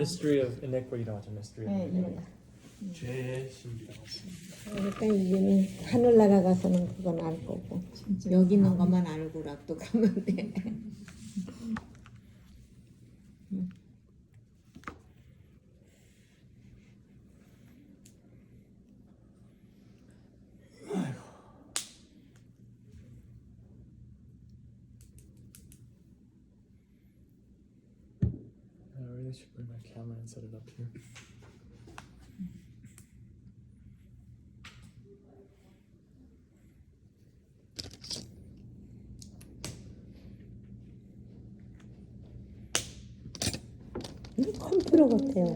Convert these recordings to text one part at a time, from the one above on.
mystery of iniquity라고 하죠. mystery of 네, iniquity. 네. 죄의 신비라고 했습니다. 그러니까 이제는 하늘나라 가서는 그건 알 거고 여기 있는 것만 알고 락도 가면 돼. I really should bring my camera and set it up here. 컴퓨터 같아요.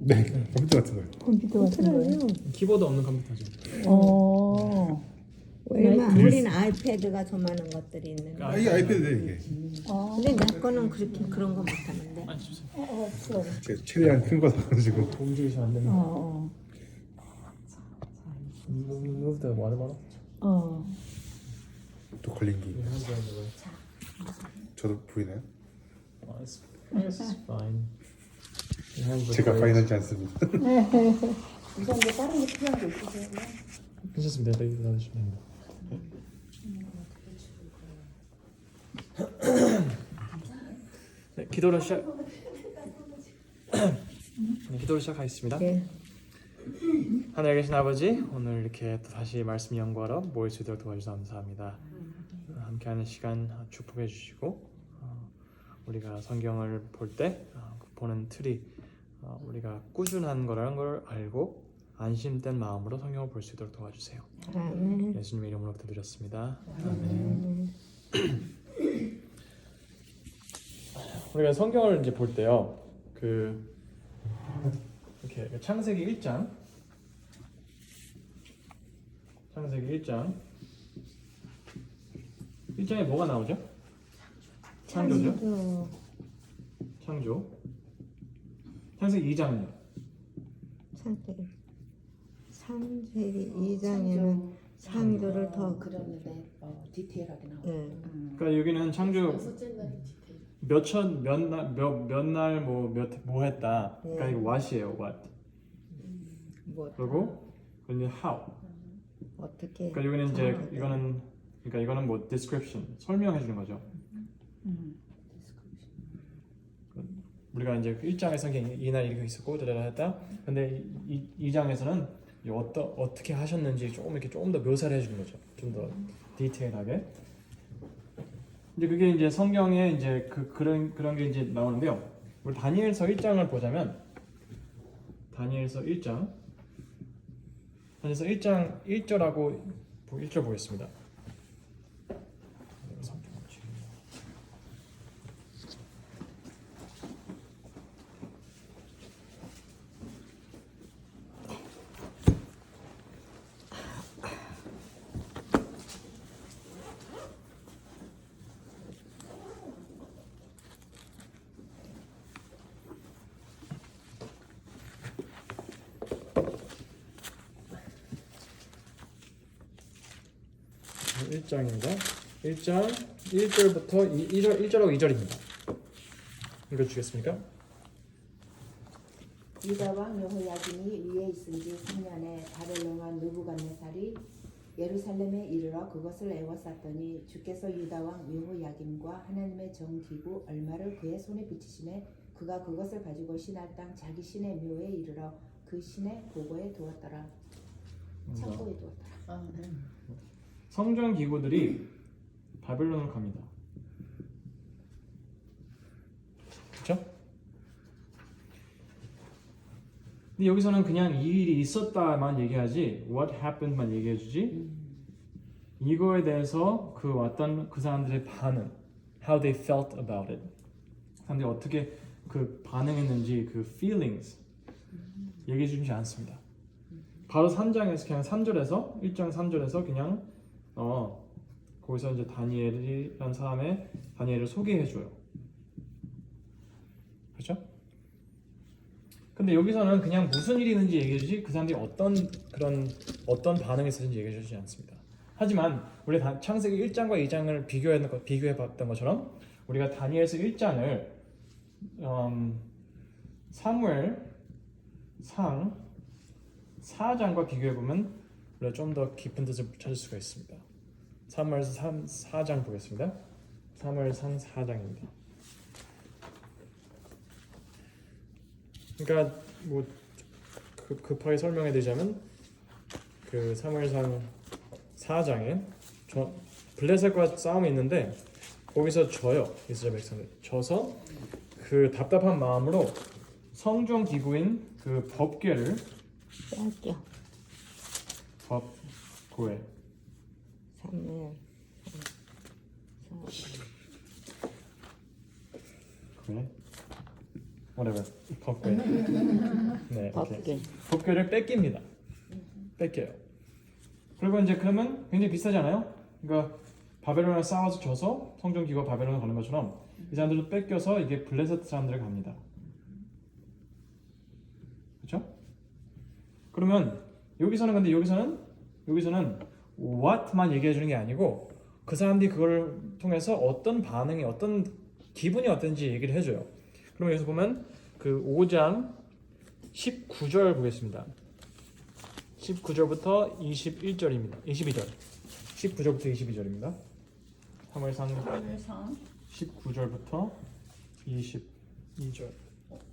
네, 컴퓨터 같은 거요. 컴퓨터 같은 거예요. 키보드 없는 컴퓨터죠. 왜냐면 우리는 아이패드가 저만한 것들이 있는데. 아, 이게 아이패드네 이게. 근데 내 거는 그렇게 그런 거 못하는데. 아니 주세요. 제가 최대한 큰 거 사가지고. 움직이시면 안 됩니다. Move the water bottle. 또 걸린 게. Your hands are in the way. 저도 보이나요? I guess it's fine. Your hands look 제가 great. 파인하지 않습니다. 이건 뭐 다른 거 필요한 거 있으세요? 괜찮습니다. 네, 놔주시면 됩니다. 네, 기도를 시작하겠습니다. 네. 하늘에 계신 아버지, 오늘 이렇게 또 다시 말씀 연구하러 모일 수 있도록 도와주셔서 감사합니다. 함께하는 시간 축복해 주시고 우리가 성경을 볼 때 보는 틀이 우리가 꾸준한 거라는 걸 알고 안심된 마음으로 성경을 볼 수 있도록 도와주세요. 아멘. 예수님의 이름으로 기도드렸습니다. 아멘. 우리가 성경을 이제 볼 때요, 이렇게 창세기 1장, 창세기 1장에 뭐가 나오죠? 창조죠. 창조. 창세기 2장은요? 창세기 2장에는 창조를 더 그러는데 디테일하게 나와. 그러니까 여기는 창조 몇날 뭐 했다. 그러니까 이거 what이에요. what. 그리고 이제 how. 어떻게? 그러니까 여기는 이제 이거는 뭐 description 설명해 주는 거죠. 우리가 이제 1장에서 이날 이렇게 있었고 저래라 했다. 근데 이 장에서는 어떻게 하셨는지 조금 더 묘사를 해주는 거죠. 좀 더 디테일하게. 이제 그게 이제 성경에 이제 그런 게 이제 나오는데요. 우리 다니엘서 1장을 보자면 다니엘서 1장 1절하고 1절 보겠습니다. 일장입니다 1장 1절부터 1절하고 2절입니다. 읽어주시겠습니까? 유다 왕 여호야김이 위에 있은 지 3년에 달을 넘은 느부갓네살이 예루살렘에 이르러 그것을 애워쌌더니 주께서 유다 왕 여호야김과 하나님의 정기구 얼마를 그의 손에 비치심에 그가 그것을 가지고 신할 땅 자기 신의 묘에 이르러 그 신의 보고에 두었더라. 창고에 두었더라. 성전 기구들이 바벨론으로 갑니다. 그렇죠? 근데 여기서는 그냥 이 일이 있었다만 얘기하지 what happened만 얘기해주지 이거에 대해서 왔던 그 사람들의 반응 how they felt about it 사람들이 어떻게 그 반응했는지 그 feelings 얘기해주지 않습니다. 바로 3장에서 그냥 3절에서 1장 3절에서 그냥 거기서 이제 다니엘이라는 사람의 다니엘을 소개해줘요. 그렇죠? 근데 여기서는 그냥 무슨 일이 있는지 얘기해주지 그 사람들이 어떤 반응이 있었는지 얘기해주지 않습니다. 하지만 우리 창세기 1장과 2장을 비교해봤던 것처럼 우리가 다니엘서 1장을 사무엘 상 4장과 비교해 보면 좀 더 깊은 뜻을 찾을 수가 있습니다. 사무엘상 4장 보겠습니다. 사무엘상 4장입니다. 그러니까 뭐 급하게 설명해 드리자면 그 사무엘상 4장에 블레셋과 싸움이 있는데 거기서 져요. 이스라엘 백성들 져서 그 답답한 마음으로 성전 기구인 그 법궤를 빼앗겨. 법궤 사무엘. 네. whatever 법궤 네 법궤. 이렇게. 법궤를 뺏깁니다. 뺏겨요. 그리고 이제 그러면 굉장히 비슷하잖아요. 그러니까 바벨론에 싸워서 져서 성전 기구가 바벨론에 가는 것처럼 이 사람들도 뺏겨서 이게 블레셋 사람들에 갑니다. 그렇죠? 그러면 여기서는 what만 얘기해 주는 게 아니고 그 사람들이 그걸 통해서 어떤 반응이 어떤 기분이 어떤지 얘기를 해줘요. 그럼 여기서 보면 그 5장 19절 보겠습니다. 19절부터 21절입니다. 22절. 19절부터 22절입니다. 사무엘상 19절부터 22절.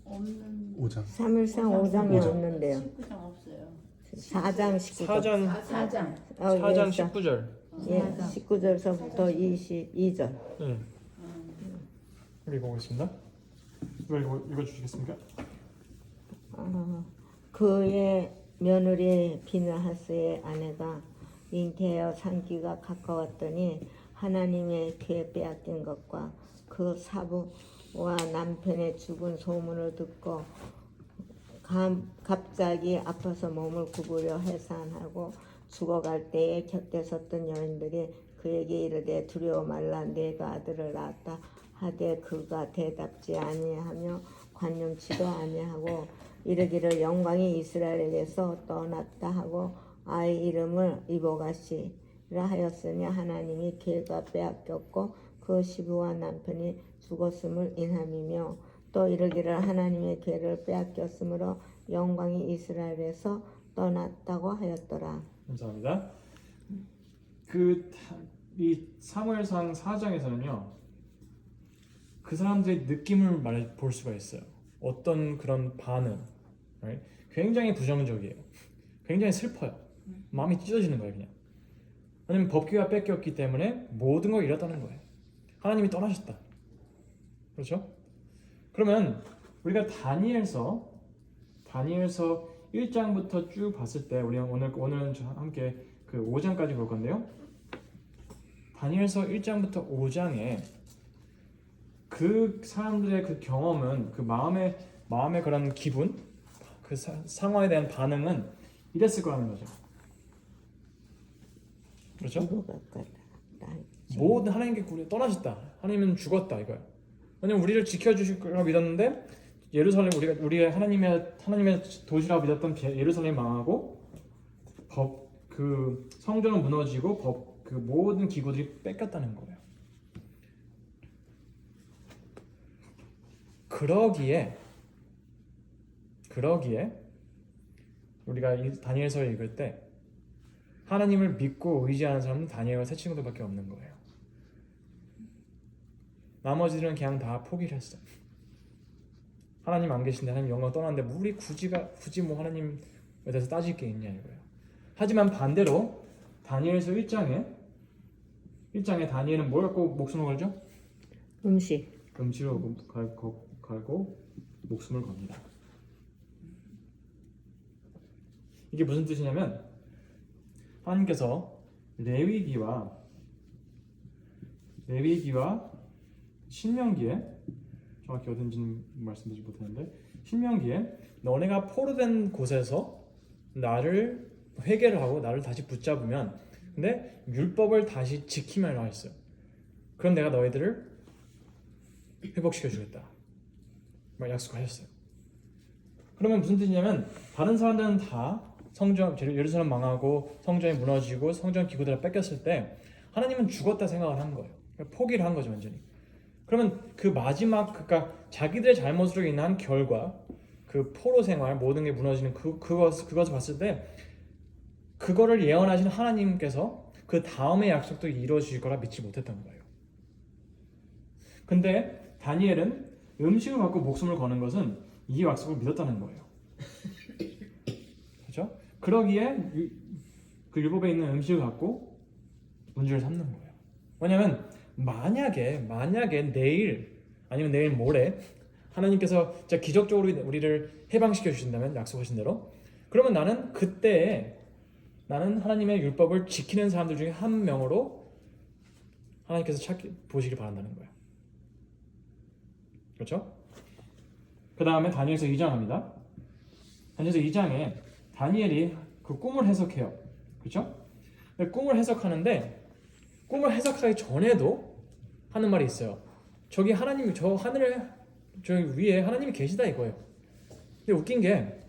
없는 5장. 사무엘상 5장이 오장. 없는데요. 19장 없어요. 4장 19절. 4장 4장. 4장 19절. 예, 19절서부터 22절. 네. 읽어보겠습니다. 누가 읽어주시겠습니까? 그의 며느리 비느하스의 아내가 잉태하여 산기가 가까웠더니 하나님의 궤 빼앗긴 것과 그 사부와 남편의 죽은 소문을 듣고 갑자기 아파서 몸을 구부려 해산하고 죽어갈 때에 곁에 섰던 여인들이 그에게 이르되 두려워 말라 내가 아들을 낳았다 하되 그가 대답지 아니하며 관념치도 아니하고 이르기를 영광이 이스라엘에게서 떠났다 하고 아이 이름을 이보가시라 하였으니 하나님이 걔가 빼앗겼고 그 시부와 남편이 죽었음을 인함이며 또 이르기를 하나님의 걔를 빼앗겼으므로 영광이 이스라엘에서 떠났다고 하였더라. 감사합니다. 이 사무엘상 4장에서는요. 그 사람들의 느낌을 볼 수가 있어요. 어떤 그런 반응, right? 굉장히 부정적이에요. 굉장히 슬퍼요. 마음이 찢어지는 거예요, 그냥. 왜냐면 법궤가 뺏겼기 때문에 모든 걸 잃었다는 거예요. 하나님이 떠나셨다. 그렇죠? 그러면 우리가 다니엘서 1장부터 쭉 봤을 때 우리가 오늘은 함께 그 5장까지 볼 건데요. 다니엘서 1장부터 5장에 그 사람들의 그 경험은 그 마음의 그런 기분, 그 상황에 대한 반응은 이랬을 거라는 거죠. 그렇죠? 모든 하나님께 우리 떠나셨다. 하나님은 죽었다 이거야. 왜냐면 우리를 지켜주실 거라고 믿었는데 예루살렘 우리가 하나님의 도시라고 믿었던 예루살렘이 망하고 그 성전은 무너지고 그 모든 기구들이 뺏겼다는 거예요. 그러기에 우리가 다니엘서를 읽을 때 하나님을 믿고 의지하는 사람은 다니엘과 세 친구들밖에 없는 거예요. 나머지들은 그냥 다 포기를 했어. 하나님 안 계신데 하나님 영광 떠났는데 우리 굳이 뭐 하나님에 대해서 따질 게 있냐 이거예요. 하지만 반대로 다니엘서 1장에 다니엘은 뭘 갖고 목숨을 걸죠? 음식으로 갈고 목숨을 겁니다. 이게 무슨 뜻이냐면 하나님께서 레위기와 신명기에 정확히 어딘지는 말씀드리지 못했는데 신명기에 너네가 포로된 곳에서 나를 회개를 하고 나를 다시 붙잡으면 근데 율법을 다시 지키면 나와 있어요. 그럼 내가 너희들을 회복시켜 주겠다. 막 약속하셨어요. 그러면 무슨 뜻이냐면 다른 사람들은 다 성전 예루살렘 망하고 성전이 무너지고 성전 기구들을 뺏겼을 때 하나님은 죽었다 생각을 한 거예요. 포기를 한 거죠 완전히. 그러면 그 마지막 그러니까 자기들의 잘못으로 인한 결과 그 포로 생활 모든 게 무너지는 그것을 봤을 때 그거를 예언하신 하나님께서 그 다음의 약속도 이루어질 거라 믿지 못했던 거예요. 근데 다니엘은 음식을 갖고 목숨을 거는 것은 이 약속을 믿었다는 거예요. 그렇죠? 그러기에 그 율법에 있는 음식을 갖고 문제를 삼는 거예요. 왜냐하면 만약에 내일 아니면 내일 모레 하나님께서 진짜 기적적으로 우리를 해방시켜 주신다면 약속하신 대로, 그러면 나는 그때에 나는 하나님의 율법을 지키는 사람들 중에 한 명으로 하나님께서 보시길 바란다는 거예요. 그렇죠? 그 다음에 다니엘서 2장 합니다. 다니엘서 2장에 다니엘이 그 꿈을 해석해요. 그렇죠? 꿈을 해석하는데 꿈을 해석하기 전에도 하는 말이 있어요. 저기 하나님이 저 하늘에 저 위에 하나님이 계시다 이거예요. 근데 웃긴 게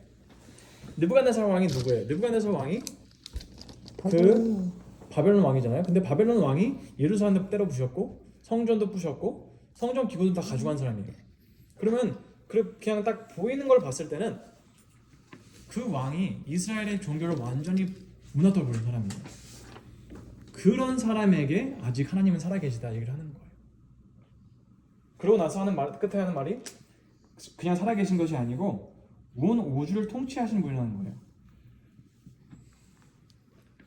느부갓네살 왕이 누구예요? 느부갓네살 왕이 그 바벨론 왕이잖아요. 근데 바벨론 왕이 예루살렘도 때려 부셨고 성전도 부셨고 성전 기구도 다 가져간 사람이에요. 그러면 그냥 딱 보이는 걸 봤을 때는 그 왕이 이스라엘의 종교를 완전히 무너뜨려 버린 사람이에요. 그런 사람에게 아직 하나님은 살아계시다 얘기를 하는 거예요. 그러고 나서 끝에 하는 말이 그냥 살아계신 것이 아니고 온 우주를 통치하시는 분이라는 거예요.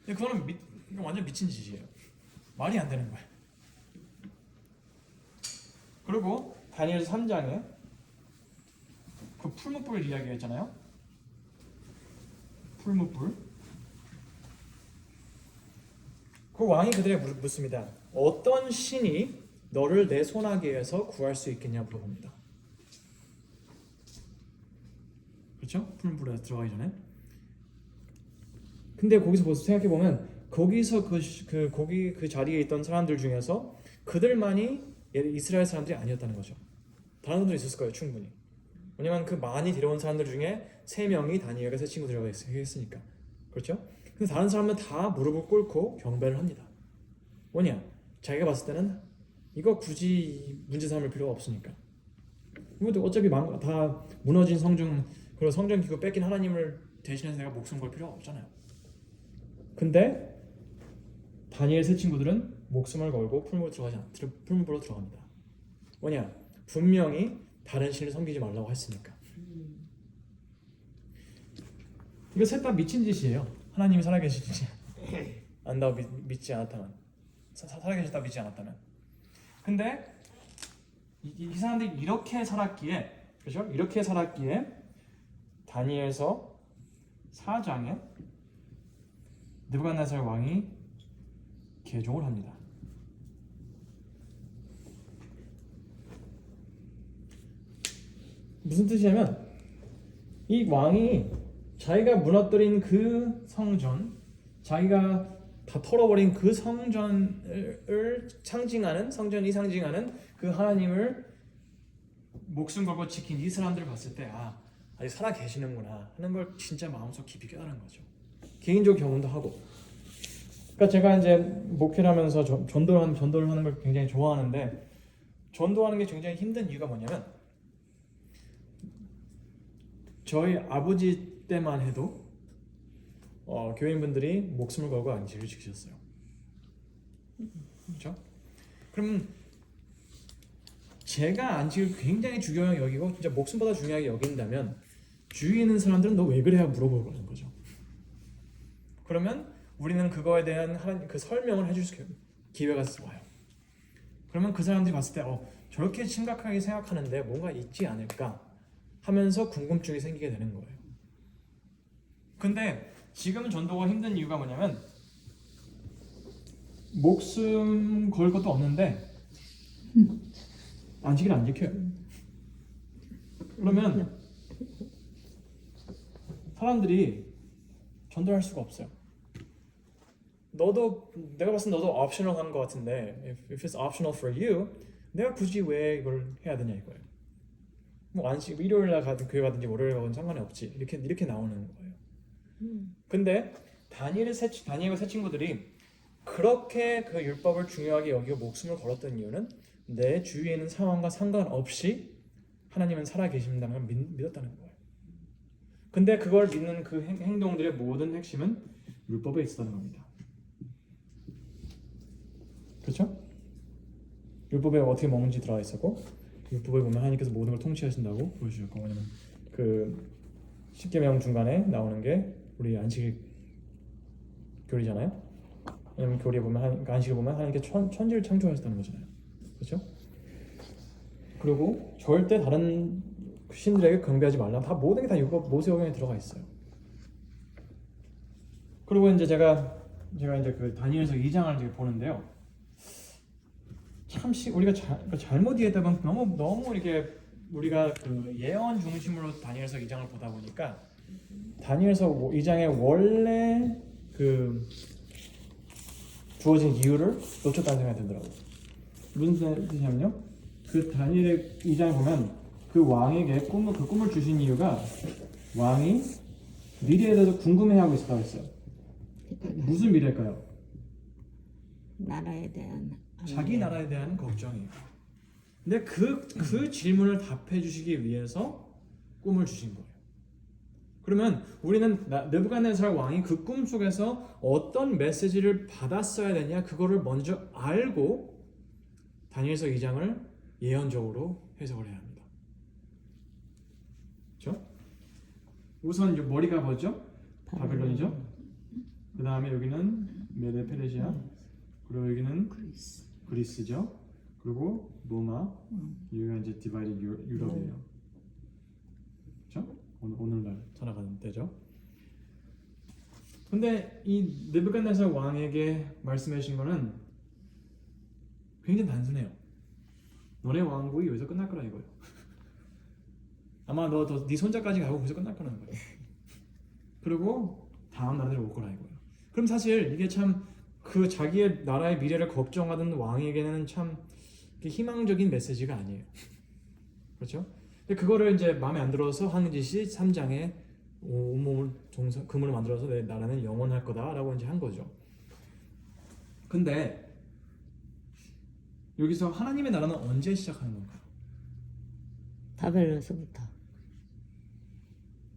근데 그거는 이거 완전 미친 짓이에요. 말이 안 되는 거예요. 그리고 다니엘 3장에 그 풀무불 이야기했잖아요. 풀무불. 그 왕이 그들에게 묻습니다. 어떤 신이 너를 내 손아귀에서 구할 수 있겠냐 물어봅니다. 그렇죠? 풀무불에 들어가기 전에. 근데 거기서 벌써 생각해 보면 거기서 그 자리에 있던 사람들 중에서 그들만이 이스라엘 사람들이 아니었다는 거죠. 다른 사람도 있었을 거예요, 충분히. 왜냐면 그 많이 데려온 사람들 중에 3명이 다니엘과 세 친구들이라고 했으니까. 그렇죠? 근데 다른 사람은 다 무릎을 꿇고 경배를 합니다. 뭐냐? 자기가 봤을 때는 이거 굳이 문제 삼을 필요가 없으니까. 어차피 다 무너진 성전, 그리고 성전 기구 뺏긴 하나님을 대신해서 내가 목숨 걸 필요가 없잖아요. 근데 다니엘 세 친구들은 목숨을 걸고 풀무불로 들어갑니다. 뭐냐? 분명히 다른 신을 섬기지 말라고 했으니까. 이거 셋 다 미친 짓이에요. 하나님이 살아계시지 안다고 믿지 않았다면, 살아계시다 믿지 않았다면. 근데 이 사람들이 이렇게 살았기에, 그렇죠? 이렇게 살았기에 다니엘서 4장에 느부갓네살 왕이 개종을 합니다. 무슨 뜻이냐면 이 왕이 자기가 무너뜨린 그 성전, 자기가 다 털어버린 그 성전을 상징하는, 성전이 상징하는 그 하나님을 목숨 걸고 지킨 이 사람들을 봤을 때 아직 살아 계시는구나 하는 걸 진짜 마음속 깊이 깨달은 거죠. 개인적 경험도 하고. 그러니까 제가 이제 목회를 하면서 전도를 하는 걸 굉장히 좋아하는데, 전도하는 게 굉장히 힘든 이유가 뭐냐면 저희 아버지 때만 해도 교인분들이 목숨을 걸고 안식을 지키셨어요. 그렇죠? 그러면 제가 안식을 굉장히 중요하게 여기고 진짜 목숨보다 중요하게 여긴다면 주위에 있는 사람들은 너 왜 그래? 하고 물어보는 거죠. 그러면 우리는 그거에 대한 그 설명을 해줄 기회가 와요. 그러면 그 사람들이 봤을 때 저렇게 심각하게 생각하는데 뭔가 있지 않을까 하면서 궁금증이 생기게 되는 거예요. 근데 지금 전도가 힘든 이유가 뭐냐면 목숨 걸 것도 없는데 안식일 안 지켜요. 그러면 사람들이 전도할 수가 없어요. 내가 봤을 때 너도 옵셔널 한 것 같은데 if it's optional for you, 내가 굳이 왜 이걸 해야 되냐 이거예요. 뭐 안식 일요일날 가든 교회 가든지 월요일 가든 상관이 없지 이렇게 나오는 거예요. 근데 다니엘과 세 친구들이 그렇게 그 율법을 중요하게 여기고 목숨을 걸었던 이유는 내 주위에 있는 상황과 상관없이 하나님은 살아계신다는 걸 믿었다는 거예요. 근데 그걸 믿는 그 행동들의 모든 핵심은 율법에 있었다는 겁니다. 그렇죠? 율법에 어떻게 먹는지 들어가 있었고 율법에 보면 하나님께서 모든 걸 통치하신다고 보여주셨고 왜냐면 그 십계명 중간에 나오는 게 우리 안식 교리잖아요. 왜냐면 교리에 보면 안식을 보면 하나님께 천지를 창조하셨다는 거잖아요. 그렇죠? 그리고 절대 다른 신들에게 경배하지 말라. 다 모든 게 다 율법 모세오경에 들어가 있어요. 그리고 이제 제가 이제 그 다니엘서 2장을 이제 보는데요. 참 우리가 잘못 이해하다 보면 너무 이렇게 우리가 그 예언 중심으로 다니엘서 2장을 보다 보니까 다니엘서 2장의 원래 그 주어진 이유를 놓쳤다는 생각이 들더라고요. 무슨 뜻이냐면요. 그 다니엘 2장에 보면 그 왕에게 그 꿈을 주신 이유가 왕이 미래에 대해서 궁금해하고 있었다고 했어요. 무슨 미래일까요? 나라에 대한 자기 나라에 대한 걱정이에요. 근데 그 질문을 답해 주시기 위해서 꿈을 주신 거예요. 그러면 우리는 느부갓네살 왕이 그 꿈 속에서 어떤 메시지를 받았어야 되냐 그거를 먼저 알고 다니엘서 2장을 예언적으로 해석을 해야 합니다. 그렇죠? 우선 머리가 뭐죠? 바벨론이죠. 그 다음에 여기는 메데 페르시아, 그리고 여기는 그리스죠. 그리고 로마, 여기가 이제 디바이드 유럽이에요. 그렇죠? 오늘날 살아가는 때죠. 근데 이 느부갓네살 왕에게 말씀해 주신 거는 굉장히 단순해요. 너네 왕국이 여기서 끝날 거라 이거예요. 아마 네 손자까지 가고 거기서 끝날 거라는 거예요. 그리고 다음 나라들 올 거라 이거예요. 그럼 사실 이게 참 그 자기의 나라의 미래를 걱정하던 왕에게는 참 희망적인 메시지가 아니에요. 그렇죠? 근데 그거를 이제 마음에 안 들어서 하는 짓이 3장에 온몸을 금으로 만들어서 내 나라는 영원할 거다라고 이제 한 거죠. 근데 여기서 하나님의 나라는 언제 시작하는 건가요? 바벨론서부터.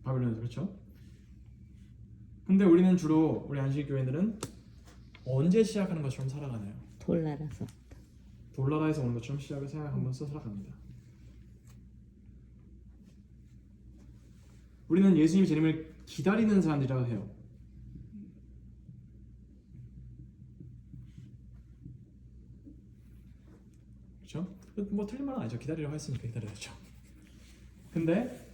바벨론에서 그렇죠? 근데 우리는 주로 우리 안식교회들은 언제 시작하는 것처럼 살아가나요? 돌나라서. 돌나라에서 오는 것처럼 시작을 생각하면서 살아갑니다. 우리는 예수님의 재림을 기다리는 사람들이라고 해요. 그렇죠? 뭐 틀린 말은 아니죠. 기다리라고 했으니까 기다려야죠. 근데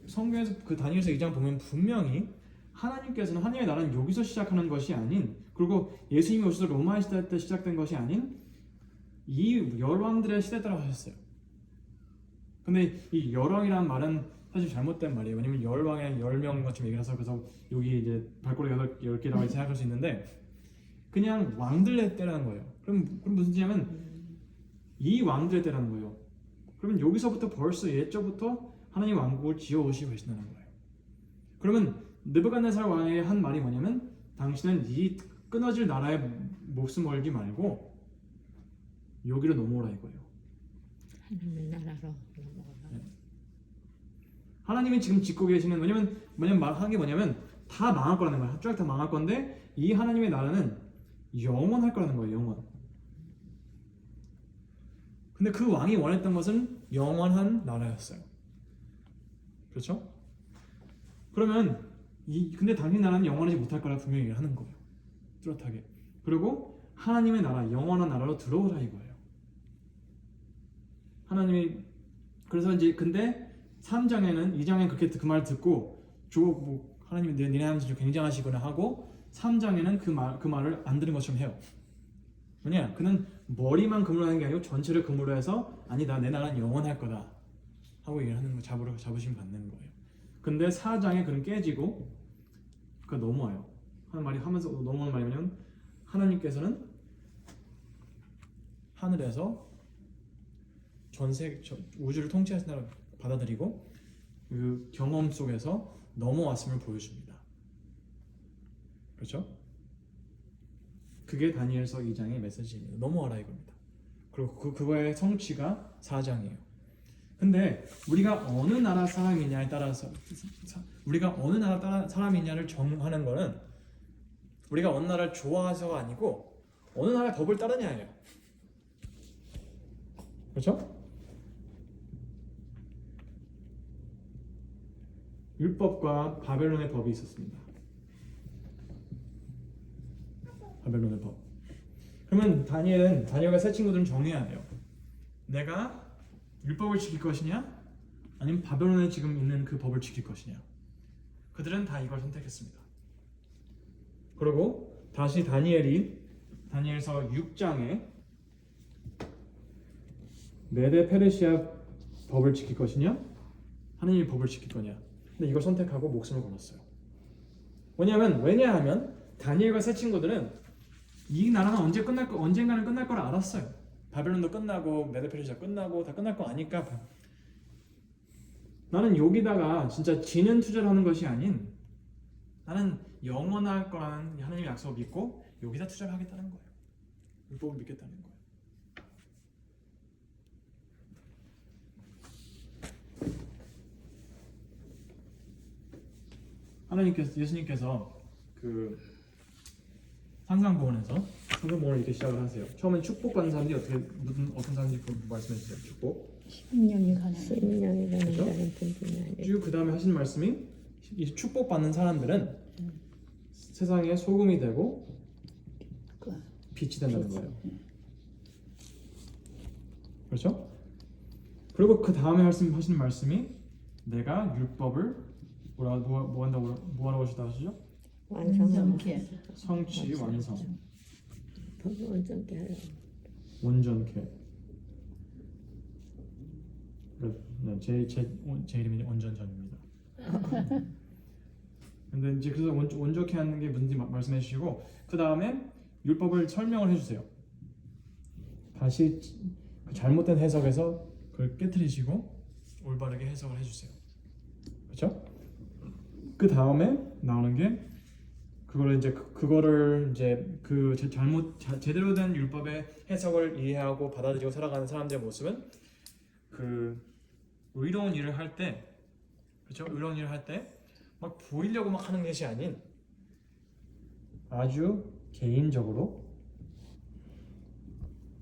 성경에서 그 다니엘서 2장 보면 분명히 하나님께서는 하나님의 나라는 여기서 시작하는 것이 아닌, 그리고 예수님이 오셔서 로마 시대 때 시작된 것이 아닌 이 열왕들의 시대 때라고 하셨어요. 근데 이 열왕이라는 말은 사실 잘못된 말이에요. 왜냐면 열왕의 10명 같이 얘기를 해서 그래서 여기 이제 발꼬리 10개라고 생각할 수 있는데 그냥 왕들의 때라는 거예요. 그럼 무슨 뜻이냐면 이 왕들의 때라는 거예요. 그러면 여기서부터 벌써 예적부터 하나님 왕국을 지어오시고 계신다는 거예요. 그러면 느부갓네살 왕의 한 말이 뭐냐면 당신은 이 끊어질 나라에 목숨 걸지 말고 여기로 넘어오라 이거예요. 하나님 나라로 넘어가라. 하나님이 지금 짓고 계시는 왜냐면 말하는 게 뭐냐면 다 망할 거라는 거예요. 쫙 다 망할 건데 이 하나님의 나라는 영원할 거라는 거예요. 영원. 근데 그 왕이 원했던 것은 영원한 나라였어요. 그렇죠? 그러면 근데 당신 나라는 영원하지 못할 거라 분명히 얘기를 하는 거예요. 뚜렷하게. 그리고 하나님의 나라, 영원한 나라로 들어오라 이거예요. 하나님이 그래서 이제 근데 3장에는 2장에 그렇게 그 말 듣고 하나님이 니네 하나님 좀 굉장하시구나 하고 3장에는 그 말을 안 들은 것처럼 해요. 왜냐? 그는 머리만 금으로 하는 게 아니고 전체를 금으로 해서 아니다 내 나라는 영원할 거다 하고 얘기를 하는 거 자부심 갖는 거예요. 근데 4장에 그는 깨지고 그 넘어와요. 하는 말이 하면서 넘어오는 말이 뭐냐면 하나님께서는 하늘에서 우주를 통치하신다고 받아들이고 그 경험 속에서 넘어왔음을 보여줍니다. 그렇죠? 그게 다니엘서 2장의 메시지입니다. 넘어와라 이겁니다. 그리고 그거의 성취가 4장이에요. 근데 우리가 어느 나라 사람이냐에 따라서 우리가 어느 나라 사람이냐를 정하는 거는 우리가 어느 나라를 좋아해서가 아니고 어느 나라의 법을 따르냐예요. 그렇죠? 율법과 바벨론의 법이 있었습니다. 바벨론의 법. 그러면 다니엘과 세 친구들은 정해야 돼요. 내가 율법을 지킬 것이냐, 아니면 바벨론에 지금 있는 그 법을 지킬 것이냐. 그들은 다 이걸 선택했습니다. 그리고 다시 다니엘서 6장에 메데 페르시아 법을 지킬 것이냐, 하느님의 법을 지킬 거냐. 근데 이걸 선택하고 목숨을 걸었어요. 왜냐하면 다니엘과 세 친구들은 이 나라는 언젠가는 끝날 걸 알았어요. 바벨론도 끝나고 메데 페르시아 끝나고 다 끝날 거 아니까 나는 여기다가 진짜 지는 투자를 하는 것이 아닌 나는 영원할 거라는 하나님의 약속을 믿고 여기다 투자를 하겠다는 거예요. 율법을 믿겠다는 거예요. 예수님께서 그 산상보훈에서 산상보훈을 이렇게 시작을 하세요. 처음엔 축복받는 사람들이 어떤 사람들이 말씀해 주세요. 축복. 심령이 가는. 심령이 가는 그죠? 자는 분분이 아니고 쭉 그 다음에 하신 말씀이 이 축복받는 사람들은 세상에 소금이 되고 빛이 된다는 거예요. 그렇죠? 그리고 그 다음에 하시는 말씀이 내가 율법을 뭐 하라고 하시죠? 완성케. 성취 완성 법을 온전케 하려고. 온전케. 네, 제 이름이 온전전입니다. 근데 이제 그래서 온전케 하는 게 무슨지 말씀해 주시고 그 다음에 율법을 설명을 해주세요. 다시 그 잘못된 해석에서 그걸 깨트리시고 올바르게 해석을 해주세요. 그렇죠? 그 다음에 나오는 게 그거를 이제 그 제대로 된 율법의 해석을 이해하고 받아들이고 살아가는 사람들의 모습은 그 의로운 일을 할 때, 그렇죠? 의로운 일을 할 때 막 보이려고 막 하는 것이 아닌 아주 개인적으로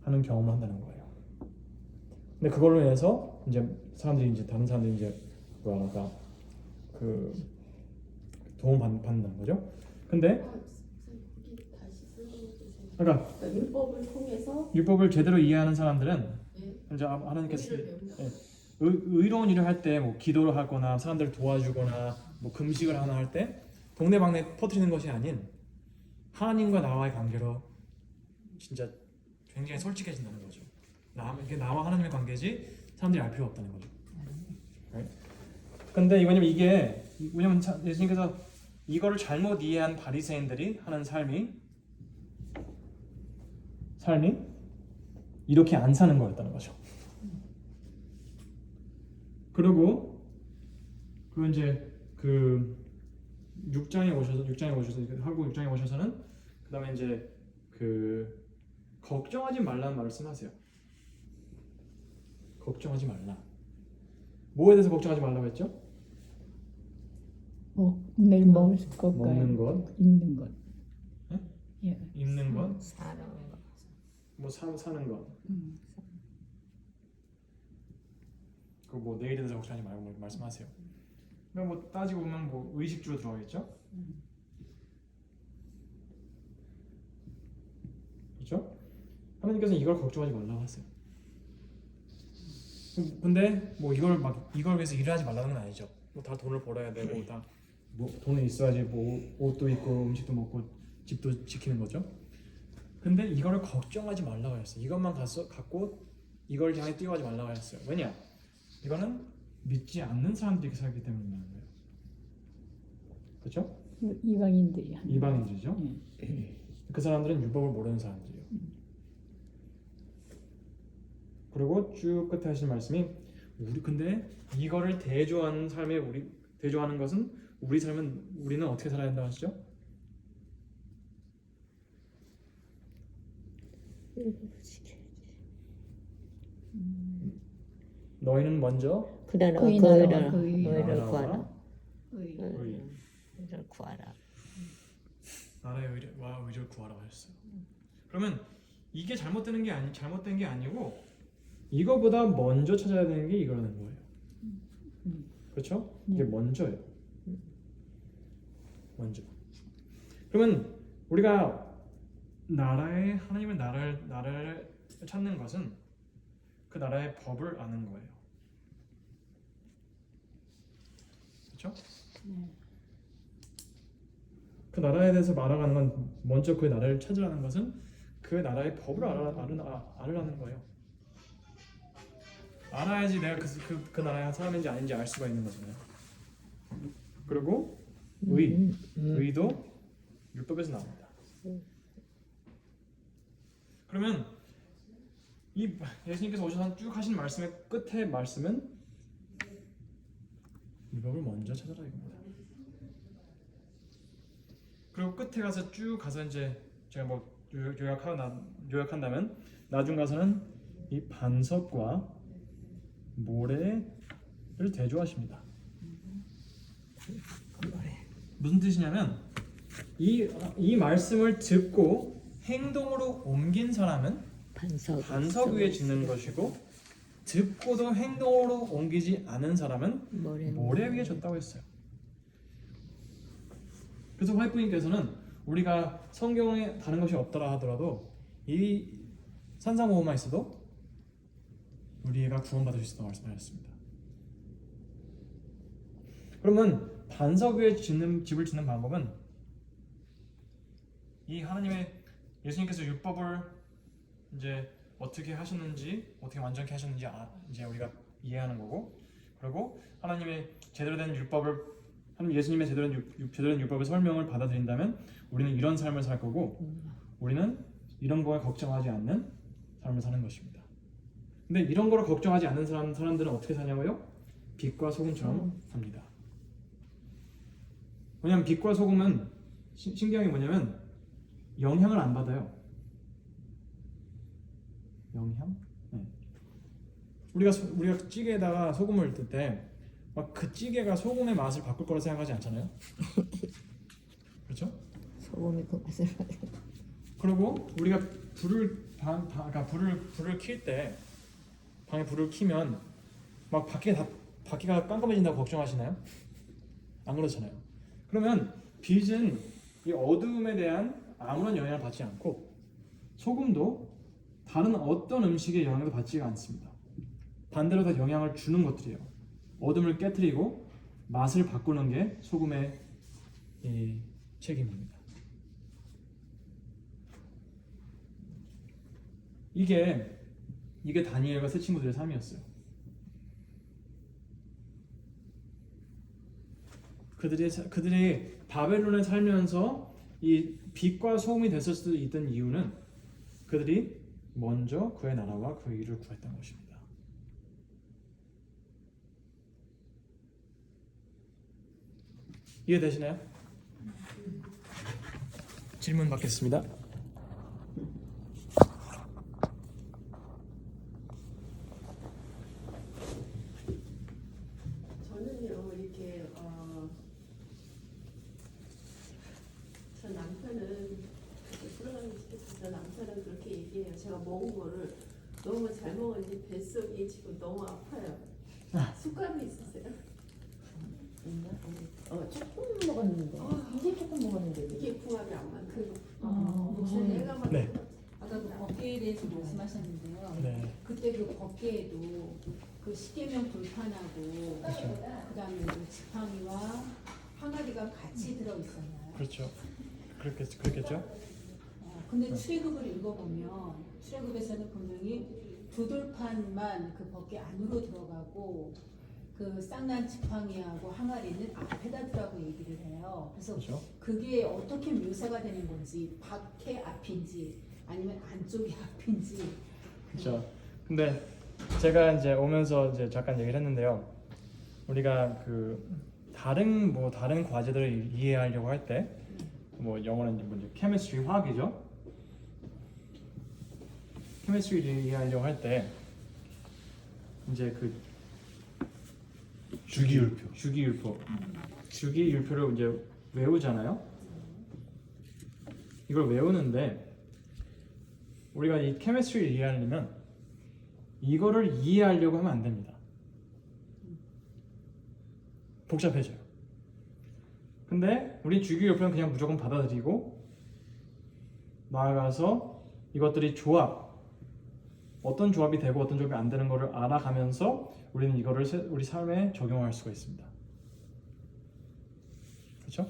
하는 경험을 한다는 거예요. 근데 그걸로 인해서 이제 다른 사람들이 이제 그 도움 받는다는 거죠. 근데 그러니까 율법을 통해서 율법을 제대로 이해하는 사람들은 이제 하나님께서 의로운 일을 할 때 뭐 기도를 하거나 사람들을 도와주거나 뭐 금식을 하나 할 때 동네방네 퍼뜨리는 것이 아닌 하나님과 나와의 관계로 진짜 굉장히 솔직해진다는 거죠. 이게 나와 하나님의 관계지 사람들이 알 필요 없다는 거죠. 근데 왜냐면 예수님께서 이거를 잘못 이해한 바리새인들이 하는 삶이 이렇게 안 사는 거였다는 거죠. 그리고 이제 그 6장에 오셔서는 그다음에 이제 그 걱정하지 말라는 말씀하세요. 걱정하지 말라. 뭐에 대해서 걱정하지 말라고 했죠? 내일 먹을 것과 먹는 것, 입는 것. 네? 예. 입는 것, 사는 거. 뭐 사는 것. 그 뭐 내일에 대해서 걱정하지 말고 말씀하세요. 그러니까 뭐 따지고 보면 뭐 의식주로 들어가겠죠. 그렇죠? 하나님께서는 이걸 걱정하지 말라고 하세요. 근데 뭐 이걸 위해서 일을 하지 말라는 건 아니죠. 뭐 다 돈을 벌어야 되고 다 뭐 돈이 있어야지 뭐 옷도 입고 음식도 먹고 집도 지키는 거죠. 근데 이거를 걱정하지 말라고 했어요. 이것만 갖고 이걸 향해 뛰어가지 말라고 했어요. 왜냐? 이거는 믿지 않는 사람들이 살기 때문이라는 거예요. 그렇죠? 이방인들이 하는. 이방인들이죠. 그 사람들은 율법을 모르는 사람들이에요. 그리고 쭉 끝에 하신 말씀이 근데 이거를 대조하는 것은 우리는 어떻게 살아야 된다고 하시죠? 너희는 먼저 그 나라와 그의 그 나라와 나라 그의 너희를 나라와 구하라. 의. 이를 구하라. 나라의 의와 의를 구하라고 하셨어요. 그러면 이게 잘못된 게 아니고 이거보다 먼저 찾아야 되는 게 이거라는 거예요. 그렇죠? 이게 먼저예요. 먼저. 그러면 우리가 하나님의 나라를 찾는 것은 그 나라의 법을 아는 거예요. 그렇죠? 그 나라에 대해서 알아가는 건 먼저 그 나라를 찾으라는 것은 그 나라의 법을 알으라는 거예요. 알아야지 내가 그 나라의 사람인지 아닌지 알 수가 있는 거잖아요. 그리고 의도 율법에서 나옵니다. 그러면 이 예수님께서 오셔서 쭉 하신 말씀의 끝에 말씀은 율법을 먼저 찾아라 이겁니다. 그리고 끝에 가서 쭉 가서 이제 제가 뭐 요약한다면 나중 가서는 이 반석과 모래를 대조하십니다. 무슨 뜻이냐면 이 말씀을 듣고 행동으로 옮긴 사람은 반석 위에 짓는 것이고 듣고도 행동으로 옮기지 않은 사람은 모래 위에 졌다고 했어요. 그래서 화이트님께서는 우리가 성경에 다른 것이 없더라 하더라도 이 산상보호만 있어도 우리가 구원받을 수 있다고 말씀하셨습니다. 그러면 반석 위에 집을 짓는 방법은 이 하나님의 예수님께서 율법을 이제 어떻게 하셨는지 어떻게 완전케 하셨는지 이제 우리가 이해하는 거고, 그리고 하나님의 제대로 된 율법을 예수님의 제대로 된 율법의 설명을 받아들인다면 우리는 이런 삶을 살 거고 우리는 이런 거에 걱정하지 않는 삶을 사는 것입니다. 근데 이런 거를 걱정하지 않는 사람들은 어떻게 사냐고요? 빛과 소금처럼 삽니다. 왜냐하면 빛과 소금은 신기한 게 뭐냐면 영향을 안 받아요. 영향? 네. 우리가 찌개에다가 소금을 넣을 때 막 그 찌개가 소금의 맛을 바꿀 거라 생각하지 않잖아요. 그렇죠? 소금이 그 맛을. 그리고 우리가 불을 킬 때 방에 불을 켜면 막 밖에가 깜깜해진다고 걱정하시나요? 안 그렇잖아요. 그러면 빛은 이 어두움에 대한 아무런 영향을 받지 않고 소금도 다른 어떤 음식의 영향도 받지가 않습니다. 반대로 더 영향을 주는 것들이에요. 어둠을 깨트리고 맛을 바꾸는 게 소금의 이 책임입니다. 이게 다니엘과 세 친구들의 삶이었어요. 그들이 바벨론에 살면서 이 빛과 소금이 됐을 수도 있던 이유는 그들이 먼저 그의 나라와 그의 일을 구했던 것입니다. 이해되시나요? 질문 받겠습니다. 저는요 이렇게 저 남편은 저 남편은 그렇게 얘기해요. 제가 먹은 거를 너무 잘 먹은지 뱃속이 지금 너무 아파요. 숟가락이 있으세요? 조금 먹었는데. 이제 조금 먹었는데. 이게 궁합이 안 맞는 목사님, 내가 막 네. 아까 그 법계에 대해서 말씀하셨는데요. 네. 그때 그 법계에도 그 십계명 불판하고 그다음에 그 지팡이와 항아리가 같이 들어 있었나요? 그렇죠. 그렇겠죠. 근데 출애굽을 읽어보면 출애굽에서는 분명히 두 돌판만 그 법계 안으로 들어가고 그 쌍난 지팡이하고 항아리는 앞에다 두라고 얘기를 해요. 그래서 그렇죠. 그게 어떻게 묘사가 되는 건지 밖에 앞인지 아니면 안쪽이 앞인지. 그렇죠. 근데 제가 이제 오면서 이제 잠깐 얘기를 했는데요. 우리가 그 다른 과제들을 이해하려고 할 때 뭐 영어는 이제 케미스트리 화학이죠. 케미스트리를 이해하려고 할 때 이제 그 주기율표. 주기율표 주기율표를 이제 외우잖아요. 이걸 외우는데 우리가 이 케미스트리를 이해하려면 이거를 이해하려고 하면 안 됩니다. 복잡해져요. 근데 우리 주기율표는 그냥 무조건 받아들이고 나아가서 이것들이 조합, 어떤 조합이 되고 어떤 조합이 안 되는 것을 알아가면서 우리는 이거를 우리 삶에 적용할 수가 있습니다. 그렇죠?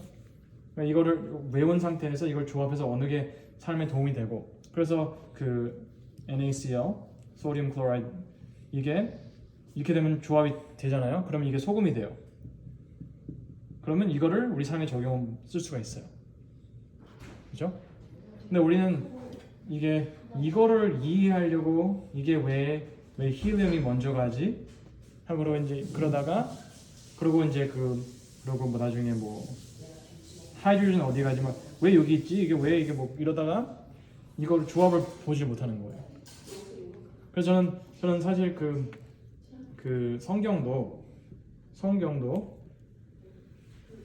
그러니까 이거를 외운 상태에서 이걸 조합해서 어느 게 삶에 도움이 되고, 그래서 그 NaCl, 소디움 클로라이드, 이게 이렇게 되면 조합이 되잖아요. 그러면 이게 소금이 돼요. 그러면 이거를 우리 삶에 쓸 수가 있어요. 그렇죠? 근데 우리는 이거를 이해하려고 이게 왜 힐륨이 먼저 가지? 하고 이제 그러고 이제 그러고 뭐 나중에 뭐 하이드로겐 어디 가지? 막 왜 여기 있지? 이게 왜 이게 뭐 이러다가 이걸 조합을 보지 못하는 거예요. 그래서 저는 사실 그 성경도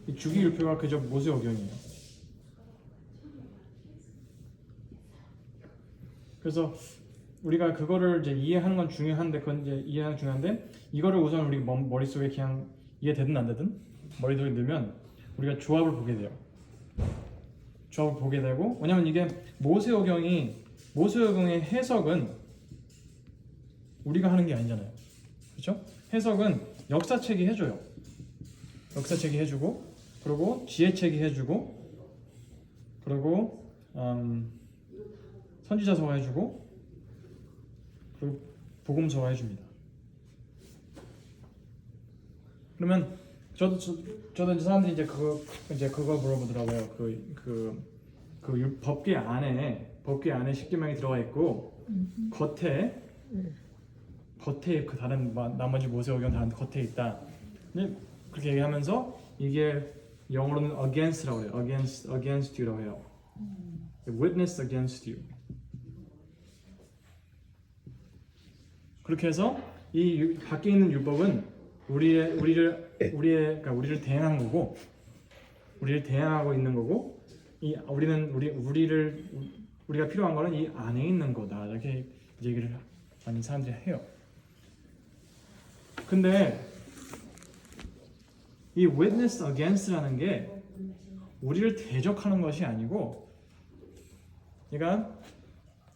이 주기율표가 그저 모세오경이에요. 그래서 우리가 그거를 이제 이해하는 건 중요한데, 그건 이제 이해하는 중요한데, 이거를 우선 우리 머릿속에 그냥 이해되든 안 되든 머릿속에 넣으면 우리가 조합을 보게 돼요. 조합을 보게 되고, 왜냐면 이게 모세오경의 해석은 우리가 하는 게 아니잖아요. 그렇죠? 해석은 역사책이 해줘요. 역사책이 해주고, 그리고 지혜책이 해주고, 그리고 선지자서가 해주고, 그리고 복음서가 해줍니다. 그러면 저도 이제 사람들이 이제 그거 물어보더라고요. 그 법궤 안에 십계명이 들어가 있고 겉에 그 다른 나머지 모세오경 다른 겉에 있다. 근데 그렇게 얘기하면서 이게 영어로는 against라고 해요. against you라고 해요. witness against you. 그렇게 해서 이 밖에 있는 율법은 우리를 대항한 거고, 우리를 대항하고 있는 거고, 우리가 필요한 거는 이 안에 있는 거다. 이렇게 얘기를 많이 사람들이 해요. 근데 이 witness against라는 게 우리를 대적하는 것이 아니고, 그러니까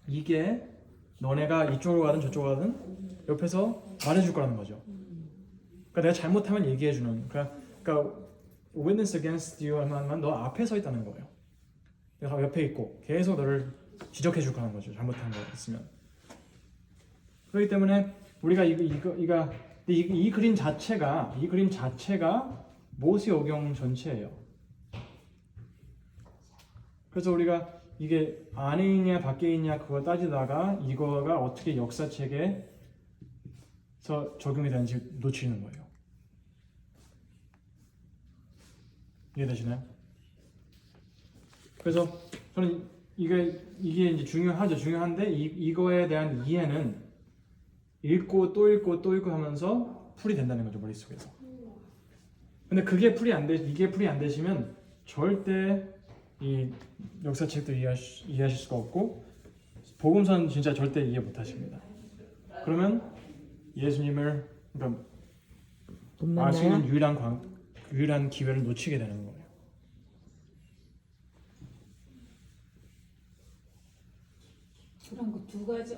이게 너네가 이쪽으로 가든 저쪽으로 가든 옆에서 말해줄 거라는 거죠. 그러니까 내가 잘못하면 얘기해주는. 그러니까 witness against you 하면 너 앞에 서 있다는 거예요. 내가 옆에 있고 계속 너를 지적해줄 거라는 거죠. 잘못한 거 있으면. 그렇기 때문에 우리가 이 그림 자체가 모세오경 전체예요. 그래서 우리가 이게 안에 있냐 밖에 있냐 그거 따지다가 이거가 어떻게 역사책에서 적용이 되는지 놓치는 거예요. 이해되시나요? 그래서 저는 이게 이제 중요한데 이거에 대한 이해는 읽고 또 읽고 하면서 풀이 된다는 거죠, 머릿속에서. 근데 이게 풀이 안 되시면 절대 이 역사책도 이해하실 수가 없고 복음서는 진짜 절대 이해 못 하십니다. 그러면 예수님을 알 수 있는 유일한 기회를 놓치게 되는 거예요. 그럼 그 두 가지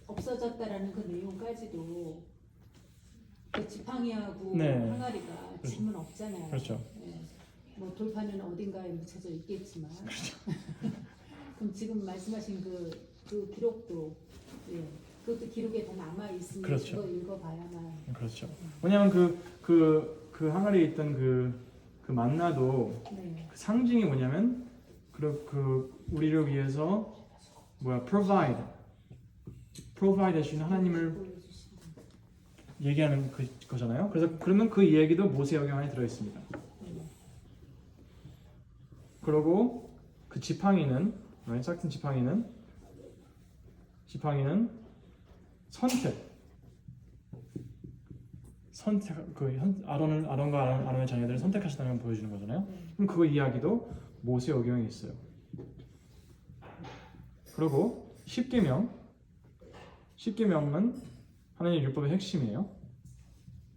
없어졌다라는 그 내용까지도 그 지팡이하고 네. 항아리가 질문 없잖아요. 그렇죠. 네. 뭐 돌판은 어딘가에 묻혀져 있겠지만. 그럼 지금 말씀하신 그 기록도 그것도 기록에 다 남아 있으니 그렇죠. 그거 읽어봐야만. 그렇죠. 왜냐하면 그 항아리에 있던 그 만나도 네. 그 상징이 뭐냐면 우리를 위해서 provide 해주시는 하나님을 얘기하는 거잖아요. 그러면 그 얘기도 모세오경 안에 들어 있습니다. 그리고 그 지팡이는 싹튼 지팡이는 아론과 아론의 자녀들을 선택하셨다는 걸 보여주는 거잖아요. 그럼 그 이야기도 모세오경에 있어요. 그리고 십계명은 하나님의 율법의 핵심이에요.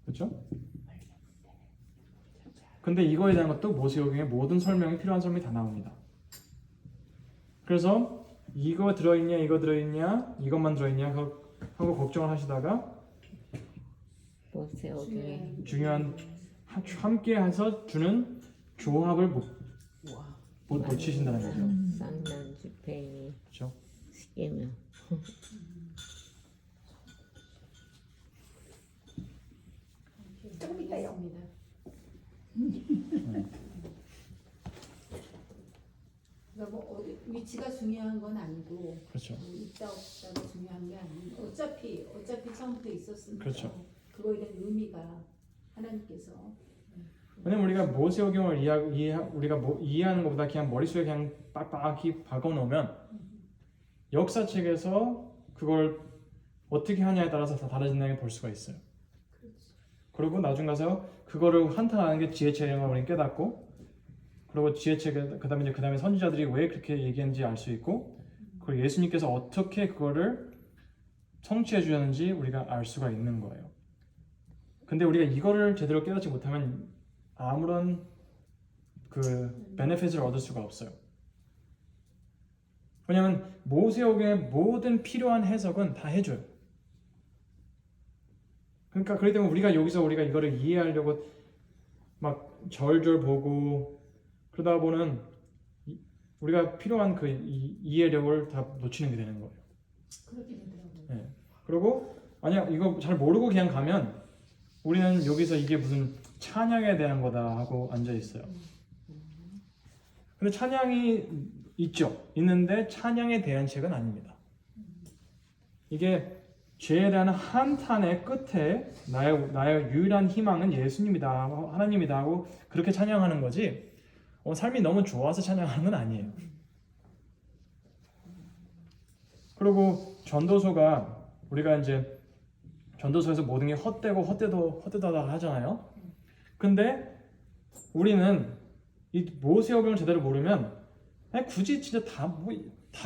그렇죠? 근데 이거에 대한 것도 모세오경에 모든 설명이 필요한 설명이 다 나옵니다. 그래서 이거 들어있냐 이것만 들어있냐 하고 걱정을 하시다가 모세오경에 중요한 함께 해서 주는 조합을 못 놓치신다는 거죠. 쌍난 집행이 그렇죠? 십계명. 조금 이따 엽니다. 그러니까 뭐 위치가 중요한 건 아니고 그렇죠. 뭐 있다 없다가 중요한 게 아니고 어차피 처음부터 있었으니까 그렇죠. 그거에 대한 의미가 하나님께서 왜냐면 우리가 모세오경을 이해하는 것보다 그냥 머릿속에 그냥 빡빡이 박아놓으면 역사책에서 그걸 어떻게 하냐에 따라서 다 다르다는 걸 볼 수가 있어요. 그리고 나중 가서 그거를 한탄하는 게 지혜책이라는 걸 우리는 깨닫고, 그리고 지혜책 그다음에 선지자들이 왜 그렇게 얘기했는지 알 수 있고, 그리고 예수님께서 어떻게 그거를 성취해 주셨는지 우리가 알 수가 있는 거예요. 근데 우리가 이거를 제대로 깨닫지 못하면 아무런 그 베네핏을 얻을 수가 없어요. 왜냐하면 모세오경의 모든 필요한 해석은 다 해줘요. 그러니까 그렇기 때문에 우리가 이거를 이해하려고 막 절절 보고 그러다 보는 우리가 필요한 그 이해력을 다 놓치는 게 되는 거예요. 그렇게 되더라고요. 네. 그리고 만약 이거 잘 모르고 그냥 가면 우리는 여기서 이게 무슨 찬양에 대한 거다 하고 앉아 있어요. 근데 찬양이 있는데 찬양에 대한 책은 아닙니다. 이게 죄에 대한 한탄의 끝에 나의 유일한 희망은 예수님이다, 하나님이다 하고 그렇게 찬양하는 거지, 삶이 너무 좋아서 찬양하는 건 아니에요. 그리고 전도서가 우리가 이제 전도서에서 모든 게 헛되다 하잖아요. 근데 우리는 이 모세오경을 제대로 모르면 굳이 진짜 다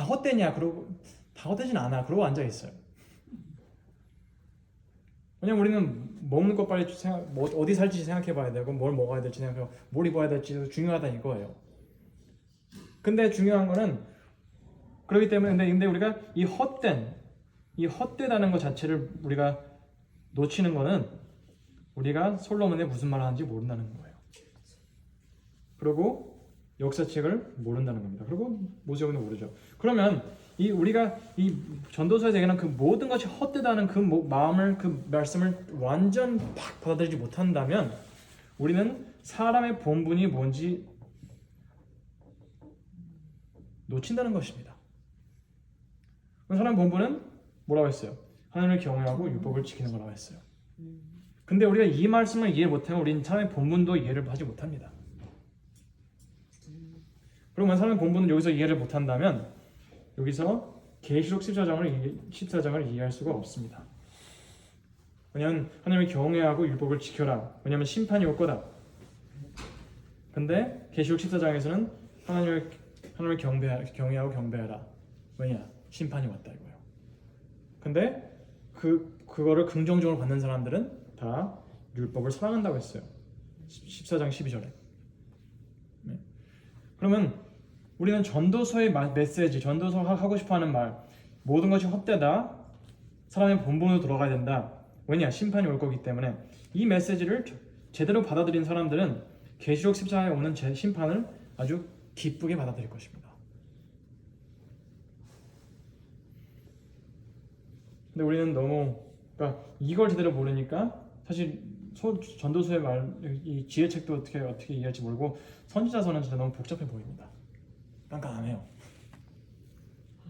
헛되냐, 그러고 다 헛되진 않아, 그러고 앉아 있어요. 왜냐면 우리는 먹는 것 빨리 어디 살지 생각해봐야 되고, 뭘 먹어야 될지 생각하고, 뭘 입어야 될지 중요하다 이거예요. 근데 중요한 거는 그렇기 때문에 근데 우리가 이 헛되다는 것 자체를 우리가 놓치는 거는 우리가 솔로몬이 무슨 말을 하는지 모른다는 거예요. 그리고 역사책을 모른다는 겁니다. 그리고 모세오경도 모르죠. 그러면 우리가 이 전도서에서 얘기하는 그 모든 것이 헛되다는 그 마음을, 그 말씀을 완전 팍 받아들이지 못한다면 우리는 사람의 본분이 뭔지 놓친다는 것입니다. 사람의 본분은 뭐라고 했어요? 하나님을 경외하고 율법을 지키는 거라고 했어요. 근데 우리가 이 말씀을 이해 못하면 우리는 사람의 본분도 이해를 하지 못합니다. 그러면 사람의 본분을 여기서 이해를 못한다면 여기서 계시록 14장을 이해할 수가 없습니다. 왜냐하면 하나님을 경외하고 율법을 지켜라. 왜냐하면 심판이 올 거다. 근데 계시록 14장에서는 하나님을 경외하고 경배하라. 왜냐? 심판이 왔다 이거예요. 근데 그거를 긍정적으로 받는 사람들은 다 율법을 사랑한다고 했어요. 14장 12절에. 네. 그러면 우리는 전도서의 메시지, 전도서 하고 싶어하는 말, 모든 것이 헛되다, 사람의 본분으로 돌아가야 된다. 왜냐? 심판이 올 거기 때문에 이 메시지를 제대로 받아들인 사람들은 계시록 14장에 오는 심판을 아주 기쁘게 받아들일 것입니다. 근데 우리는 그러니까 이걸 제대로 모르니까 사실 전도서의 이 지혜책도 어떻게 이해할지 모르고 선지자서는 진짜 너무 복잡해 보입니다. 깜깜해요.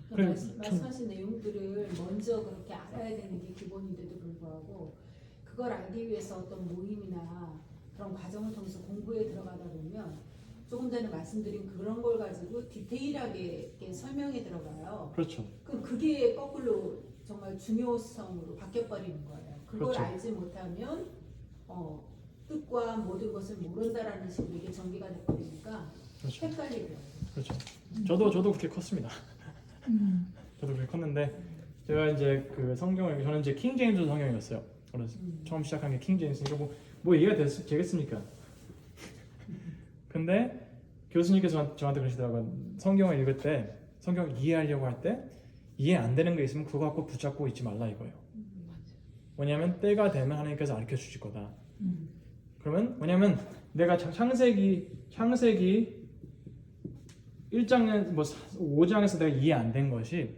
말씀하신 내용들을 먼저 그렇게 알아야 되는 게 기본인데도 불구하고 그걸 알기 위해서 어떤 모임이나 그런 과정을 통해서 공부에 들어가다 보면 조금 전에 말씀드린 그런 걸 가지고 디테일하게 설명에 들어가요. 그렇죠. 그럼 그게 거꾸로 정말 중요성으로 바뀌어버리는 거예요. 그걸 그렇죠. 알지 못하면 뜻과 모든 것을 모른다라는 식으로 이게 전개가 돼버리니까 그렇죠. 헷갈리더라고요. 그렇죠. 저도 그렇게 컸습니다. 저도 그렇게 컸는데 제가 이제 그 성경을 저는 이제 킹 제임스 성경이었어요. 그래서 처음 시작한 게 킹 제임스니까 뭐 이해가 되겠습니까? 근데 교수님께서 저한테 그러시더라고요. 성경을 읽을 때 성경 이해하려고 할 때 이해 안 되는 게 있으면 그거 갖고 붙잡고 있지 말라 이거예요. 왜냐하면 때가 되면 하나님께서 가르쳐 주실 거다. 그러면 왜냐하면 내가 창세기 1장 뭐 5장에서 내가 이해 안 된 것이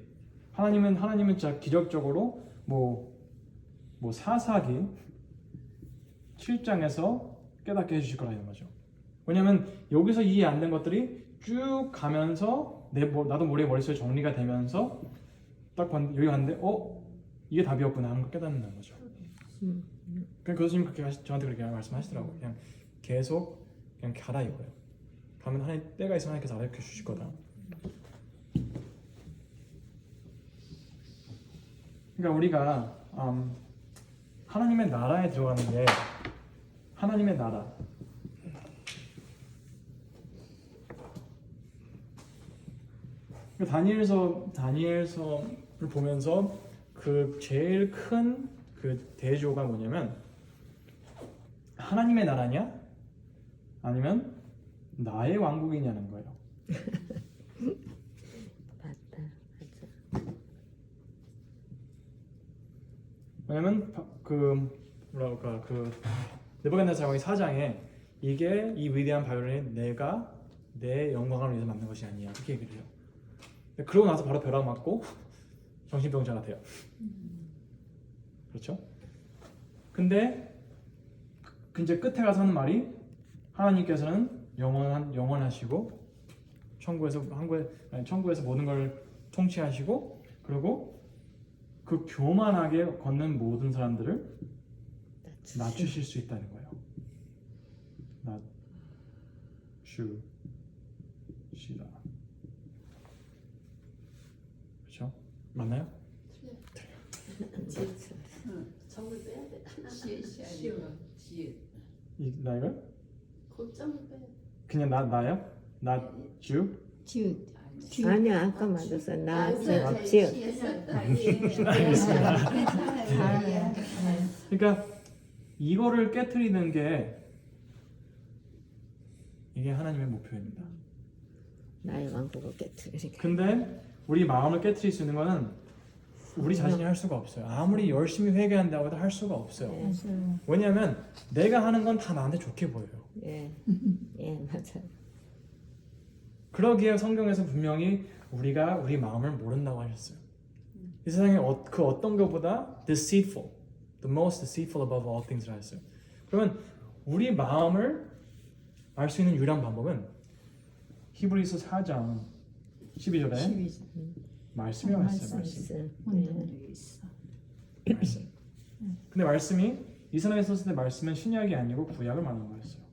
하나님은 진짜 기적적으로 뭐 사사기 7장에서 깨닫게 해주실 거라는 거죠. 왜냐하면 여기서 이해 안 된 것들이 쭉 가면서 나도 모르게 머릿속에 정리가 되면서 딱 여기 갔는데 이게 답이었구나 하는 걸 깨닫는 거죠. 그러니까 교수님 저한테 그렇게 말씀하시더라고요. 그냥 계속 그냥 가라 이거예요. 가면 하나님 때가 있으면 하나님께서 알려 주실 거다. 그러니까 우리가 하나님의 나라에 들어가는 게 하나님의 나라. 다니엘서를 보면서 그 제일 큰 그 대조가 뭐냐면 하나님의 나라냐 아니면 나의 왕국이냐는 거예요. 맞다. 왜냐면 그 느부갓네살 왕의 4장에 이게 이 위대한 바벨론이 내가 내 영광을 위해서 만든 것이 아니야 그렇게 얘기를 해요. 그러고 나서 바로 벼락 맞고 정신병자가 돼요. 그렇죠? 근데 이제 끝에 가서 하는 말이 하나님께서는 영원하시고 천국에서 모든 걸 통치하시고 그리고 그 교만하게 걷는 모든 사람들을 낮추실 수 있다는 거예요. 낮추시다. 그렇죠? 맞나요? 점을 빼야 돼. 나이걸? 고점을 빼야 돼. 그냥 나요? 낮추? 아니야 아까 맞았어. 나 잘 지읒. 그러니까 이거를 깨트리는 게 이게 하나님의 목표입니다. 나의 왕국을 깨뜨리게. 근데 우리 마음을 깨트릴 수 있는 거는 우리 자신이 할 수가 없어요. 아무리 열심히 회개한다고 해도 할 수가 없어요. 왜냐하면 내가 하는 건 다 나한테 좋게 보여요. 예 맞아요. 그러기에 성경에서 분명히 우리가 우리 마음을 모른다고 하셨어요. 이 세상에 그 어떤 것보다 deceitful, the most deceitful above all things 하셨어요. 그러면 우리 마음을 알 수 있는 유일한 방법은 히브리서 4장 12절에 말씀이라고 했어요. 말씀. 근데 말씀이 이 세상에 있었을 때 말씀은 신약이 아니고 구약을 말하는 거였어요.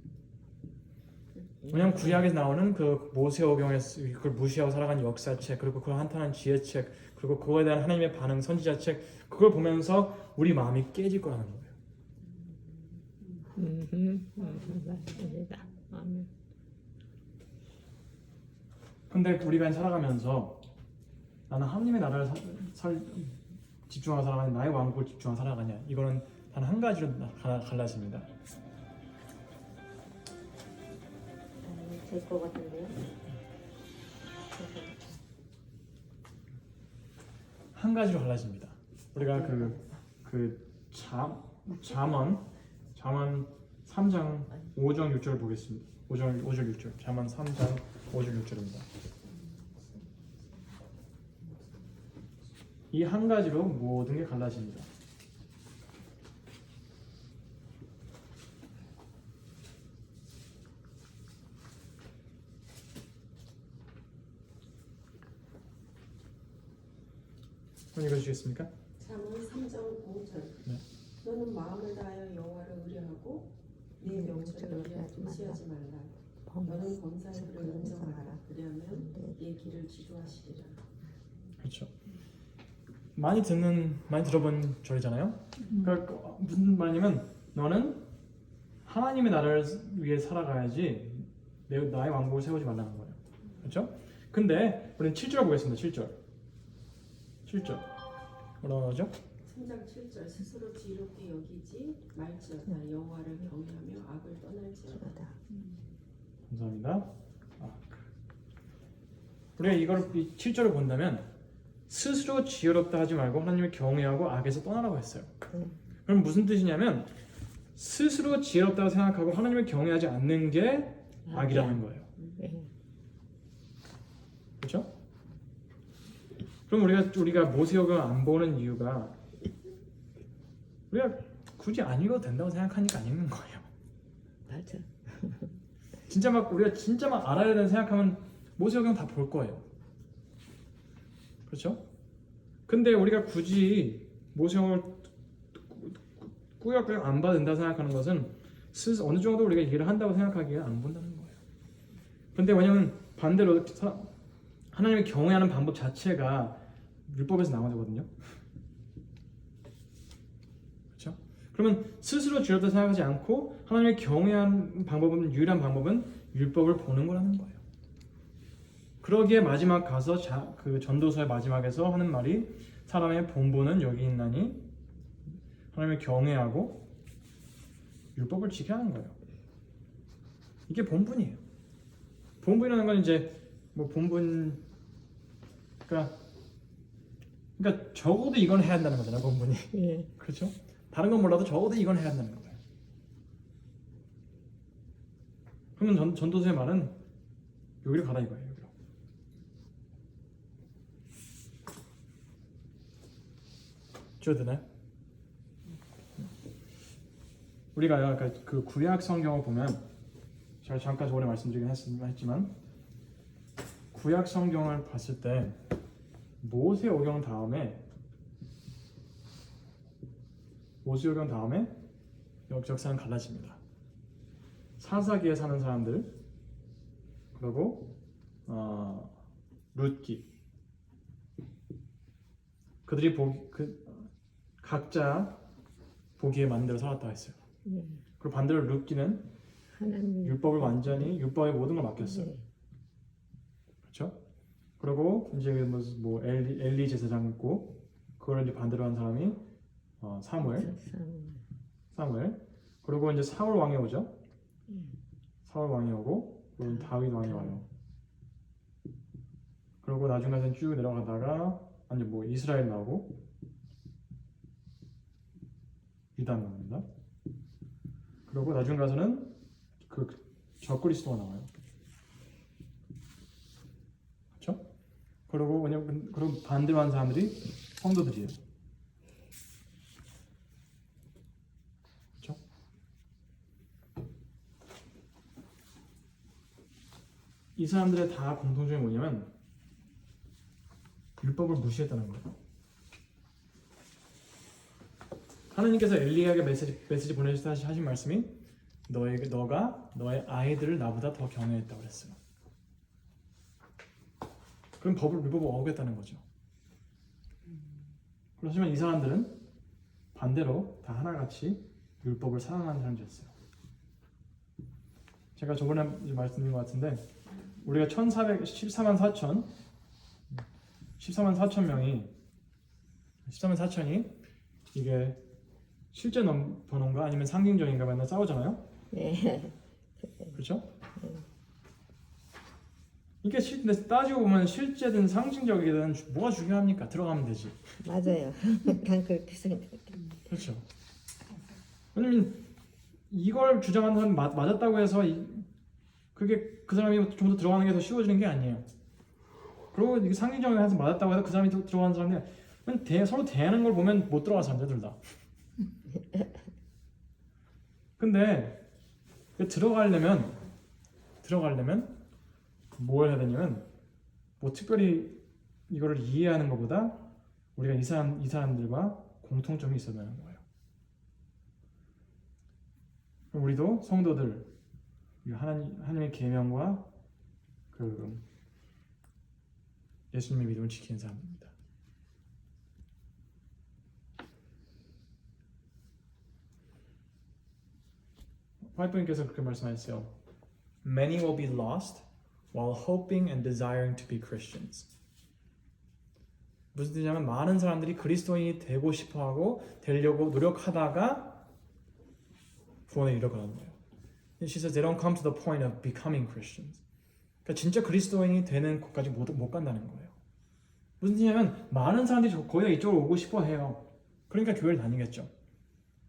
왜냐하면 구약에서 나오는 그 모세오경에 그걸 무시하고 살아간 역사책 그리고 그걸 한탄한 지혜책 그리고 그거에 대한 하나님의 반응 선지자책 그걸 보면서 우리 마음이 깨질 거라는 거예요. 맞습니다. 아멘. 근데 우리가 살아가면서 나는 하나님의 나라를 집중하고 살아가냐 나의 왕국을 집중하고 살아가냐 이거는 단 한 가지로 갈라집니다. 될 것 같은데요? 한 가지로 갈라집니다. 우리가 잠언 3장 5절 6절을 보겠습니다. 5절 6절 잠언 3장 5절 6절입니다. 이 한 가지로 모든 게 갈라집니다. 한번 읽어주시겠습니까? 잠언 3장 5절. 네. 너는 마음을 다하여 여호와를 의뢰하고 네 명철을 위하여 무시하지 말라. 너는 범사의 그를 인정하라. 그리하면 네 길을 지도하시리라. 그렇죠. 많이 들어본 절이잖아요. 그러니까 무슨 말이냐면 너는 하나님의 나라를 위해 살아가야지 나의 왕국을 세우지 말라는 거예요. 그렇죠? 근데 우리는 7절 보겠습니다. 7절 뭐라고 하죠? 3장 7절 스스로 지혜롭게 여기지 말지어다 여호와를 경외하며 악을 떠날지어다. 감사합니다. 우리가 이 7절을 본다면 스스로 지혜롭다 하지 말고 하나님을 경외하고 악에서 떠나라고 했어요. 그럼 무슨 뜻이냐면 스스로 지혜롭다고 생각하고 하나님을 경외하지 않는 게 악이라는 거예요. 그렇죠? 그럼 우리가 모세오경을 안 보는 이유가 우리가 굳이 안 읽어도 된다고 생각하니까 안 읽는 거예요. 맞아. 우리가 진짜 막 알아야 된다고 생각하면 모세오경 다 볼 거예요. 그렇죠? 근데 우리가 굳이 모세오경을 꾸역꾸역 안 봐도 된다고 생각하는 것은 어느 정도 우리가 이해를 한다고 생각하기에 안 본다는 거예요. 근데 왜냐면 반대로 하나님을 경외하는 방법 자체가 율법에서 나온 거거든요. 그렇죠? 그러면 스스로 지혜롭다 생각하지 않고 하나님을 경외하는 유일한 방법은 율법을 보는 거라는 거예요. 그러기에 마지막 가서 그 전도서의 마지막에서 하는 말이 사람의 본분은 여기 있나니 하나님을 경외하고 율법을 지켜야 하는 거예요. 이게 본분이에요. 본분이라는 건 이제 뭐 본분 그러니까 적어도 이건 해야 한다는 거잖아요. 본분이. 예. 그렇죠? 다른 건 몰라도 적어도 이건 해야 한다는 거예요. 그러면 전도서의 말은 여기로 가라 이거예요. 여기로. 줄어드나요? 우리가 아까 그 구약 성경을 보면 제가 잠깐 저번에 말씀드리긴 했지만 구약 성경을 봤을 때 모세오경 다음에 역사는 갈라집니다. 사사기에 사는 사람들 그리고 룻기 그들이 각자 보기에 만들어 살았다 했어요. 그리고 반대로 룻기는 하나님 율법의 모든 걸 맡겼어요. 그렇죠? 그리고 이제 뭐 엘리 제사장 있고 그걸 이제 반대로 한 사람이 사무엘. 그리고 이제 사울 왕이 오죠. 사울 왕이 오고 그리고 다윗 왕이 와요. 그리고 나중에는 쭉 내려가다가 이제 뭐 이스라엘 나오고 유다 나옵니다. 그리고 나중 가서는 그 적그리스도가 나와요. 그렇죠? 그리고 반대로 한 사람들이 성도들이에요. 그렇죠? 이 사람들의 다 공통점이 뭐냐면 율법을 무시했다는 거예요. 하나님께서 엘리야에게 메시지 보내실 때 하신 말씀이 너가 너의 아이들을 나보다 더 경외했다고 그랬어요. 그럼 율법을 어겼다는 거죠. 그렇지만 이 사람들은 반대로 다 하나같이 율법을 사랑하는 사람들이었어요. 제가 저번에 말씀드린 것 같은데 우리가 14만 4천이 이게 실제 번호인가 아니면 상징적인가 맨날 싸우잖아요. 네. 그렇죠? 이게 근데 따지고 보면 실제든 상징적이든 뭐가 중요합니까? 들어가면 되지. 맞아요. 난 그렇게 생각해. 그렇죠. 왜냐면 이걸 주장하는 사람이 맞았다고 해서 그게 그 사람이 좀 더 들어가는 게 더 쉬워지는 게 아니에요. 그리고 이게 상징적인 해서 맞았다고 해서 그 사람이 들어가는 사람들 서로 대하는 걸 보면 못 들어가는 사람들 다. 근데 들어가려면 뭘 해야 되냐면 뭐 특별히 이거를 이해하는 것보다 우리가 이 사람들과 공통점이 있어야 되는 거예요. 그럼 우리도 성도들 하나님의 계명과 그 예수님의 믿음을 지키는 사람입니다. 화이트님께서 그렇게 말씀하셨어요. Many will be lost while hoping and desiring to be Christians. 무슨 뜻이냐면 많은 사람들이 그리스도인이 되고 싶어하고 되려고 노력하다가 구원에 이르러가는 거예요. She says they don't come to the point of becoming Christians. 그러니까 진짜 그리스도인이 되는 곳까지 못 간다는 거예요. 무슨 뜻이냐면 많은 사람들이 거의 다 이쪽으로 오고 싶어 해요. 그러니까 교회를 다니겠죠.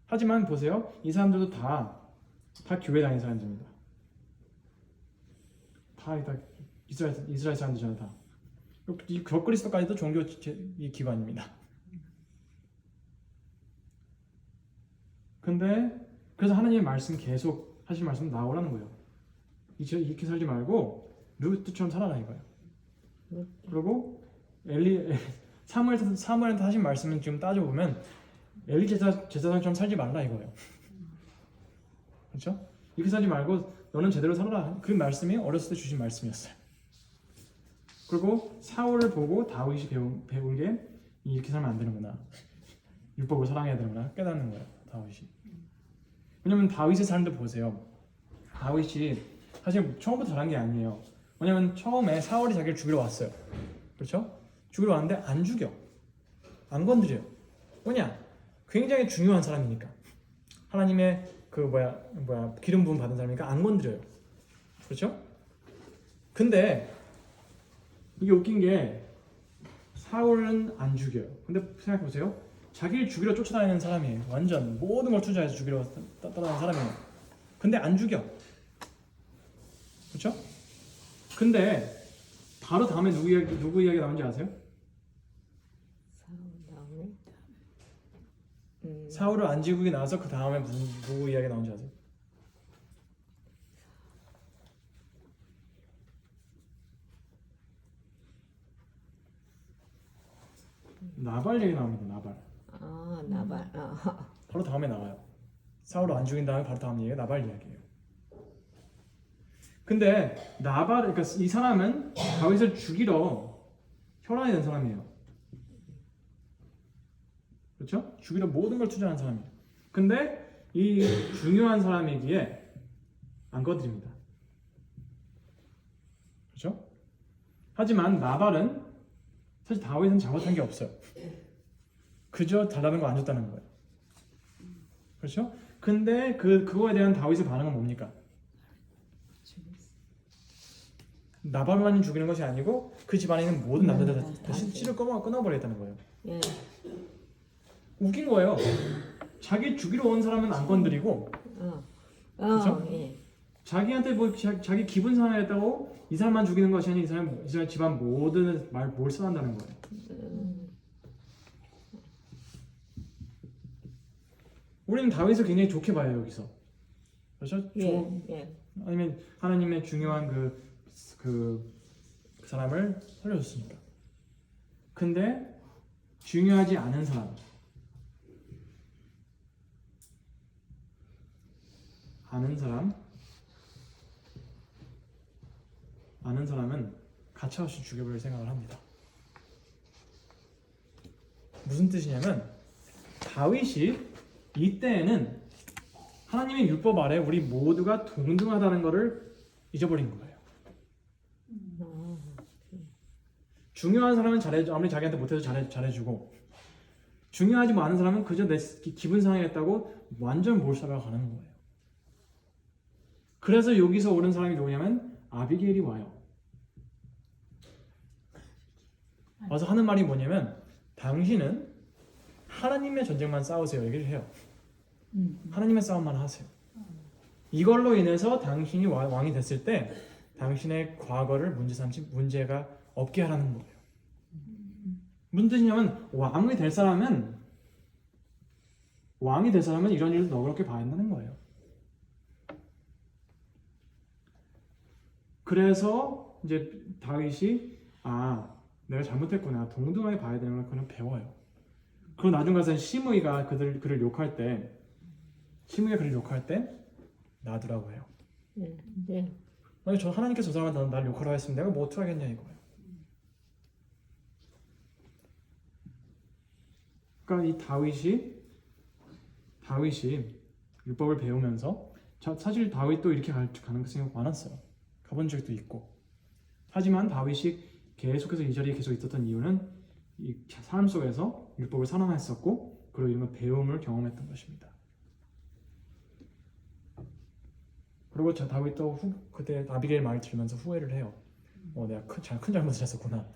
하지만 보세요. 이 사람들도 다 교회 다니는 사람들입니다. 다 이스라엘 사람들이잖아요. 다. 이 적그리스도까지도 종교 기관입니다. 근데 그래서 하나님의 말씀 계속 하신 말씀 나오라는 거예요. 이렇게 살지 말고 루트처럼 살아라 이거예요. 그리고 사무엘한테 하신 말씀은 지금 따져보면 엘리 제사장처럼 살지 말라 이거예요. 그렇죠? 이렇게 살지 말고 너는 제대로 살아라. 그 말씀이 어렸을 때 주신 말씀이었어요. 그리고 사울을 보고 다윗이 배운 게 이렇게 살면 안 되는구나. 율법을 사랑해야 되는구나 깨닫는 거예요. 다윗이. 왜냐면 다윗의 삶도 보세요. 다윗이 사실 처음부터 잘한 게 아니에요. 왜냐면 처음에 사울이 자기를 죽이러 왔어요. 그렇죠? 죽이러 왔는데 안 죽여. 안 건드려요. 왜냐? 굉장히 중요한 사람이니까. 하나님의 기름 부음 받은 사람이니까 안 건드려요. 그렇죠? 근데 이게 웃긴 게 사울은 안 죽여요. 근데 생각해 보세요. 자기를 죽이러 쫓아다니는 사람이에요. 완전 모든 걸 투자해서 죽이러 따라다니는 사람이에요. 근데 안 죽여. 그렇죠? 근데 바로 다음에 누구 이야기 나온지 아세요? 사울을 안 죽이고 나서 그 다음에 누구 이야기 나온지 아세요? 나발 얘기 나옵니다. 나발. 나발. 바로 다음에 나와요. 사울을 안 죽인 다음에 바로 다음 얘기가 나발 이야기예요. 근데 그러니까 이 사람은 다윗을 죽이러 혈안이 된 사람이에요. 그렇죠? 죽이러 모든 걸 투자한 사람이에요. 근데 이 중요한 사람이기에 안 건드립니다. 그렇죠? 하지만 나발은 사실 다윗은 잘못한 게 없어요. 그저 달라는 거 안 줬다는 거예요. 그렇죠? 근데 그거에 대한 다윗의 반응은 뭡니까? 나발만 죽이는 것이 아니고 그 집안에 있는 모든 남자들 다 씨를 끊어버리겠다는 거예요. 예. 웃긴 거예요. 자기 죽이러 온 사람은 안 건드리고, 그렇죠? 예. 자기한테 자기 기분 상하겠다고 이 사람만 죽이는 것이 아니라 이스라엘 집안 모든 뭘 써한다는 거예요. 우리는 다윗을 굉장히 좋게 봐요 여기서. 그렇죠? 예. 아니면 하나님의 중요한 그 사람을 살려줬으니까. 근데 중요하지 않은 사람, 아는 사람은 가차없이 죽여버릴 생각을 합니다. 무슨 뜻이냐면 다윗이 이때에는 하나님의 율법 아래 우리 모두가 동등하다는 것을 잊어버린 거예요. 중요한 사람은 아무리 자기한테 못해도 잘해주고 중요하지 않은 사람은 그저 내 기분 상하겠다고 완전 몰살하고 가는 거예요. 그래서 여기서 오는 사람이 누구냐면 아비게일이 와요. 와서 하는 말이 뭐냐면 당신은 하나님의 전쟁만 싸우세요 얘기를 해요. 하나님의 싸움만 하세요. 이걸로 인해서 당신이 왕이 됐을 때 당신의 과거를 문제가 없게 하라는 거예요. 무슨 뜻이냐면 왕이 될 사람은 이런 일을 너그럽게 봐야 한다는 거예요. 그래서 이제 다윗이 내가 잘못했구나 동등하게 봐야 되는 걸 그냥 배워요. 그리고 나중 가서 시므이가 그를 욕할 때 놔두라고 해요. 네. 아니 저 하나님께서 저 사람한테 날 욕하라고 했으면 내가 뭐 어떻게 하겠냐 이거예요. 그러니까 이 다윗이 율법을 배우면서 사실 다윗도 이렇게 갈 가능성이 많았어요. 가본 적도 있고. 하지만 다윗이 계속해서 이 자리에 계속 있었던 이유는 이 삶 속에서 율법을 사랑했었고 그리고 이런 배움을 경험했던 것입니다. 그리고 다윗도 그때 아비게일 말을 들으면서 후회를 해요. 내가 큰 잘못을 했었구나.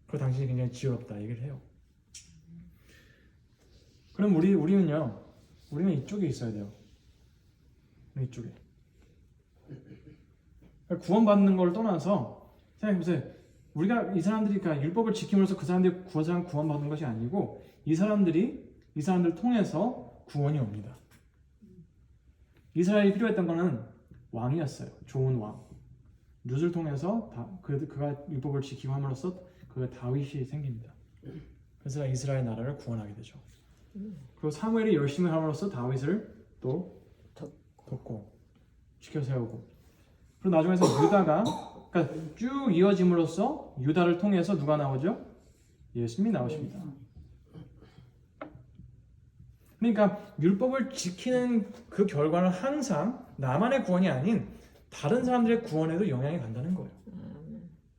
그리고 당신이 굉장히 지혜롭다 얘기를 해요. 그럼 우리는 이쪽에 있어야 돼요. 이쪽에. 구원받는 걸 떠나서 생각해보세요. 우리가 이 사람들이 그러니까 율법을 지킴으로써 그 사람들이 구원받는 것이 아니고 이 사람들 통해서 구원이 옵니다. 이스라엘이 필요했던 거는 왕이었어요. 좋은 왕. 룻을 통해서 그가 율법을 지키고 함으로써 그가 다윗이 생깁니다. 그래서 이스라엘 나라를 구원하게 되죠. 그리고 사무엘이 열심히 함으로써 다윗을 또 돕고 지켜 세우고 그리고 나중에서 유다가 그러니까 쭉 이어짐으로써 유다를 통해서 누가 나오죠? 예수님이 나오십니다. 그러니까 율법을 지키는 그 결과는 항상 나만의 구원이 아닌 다른 사람들의 구원에도 영향이 간다는 거예요.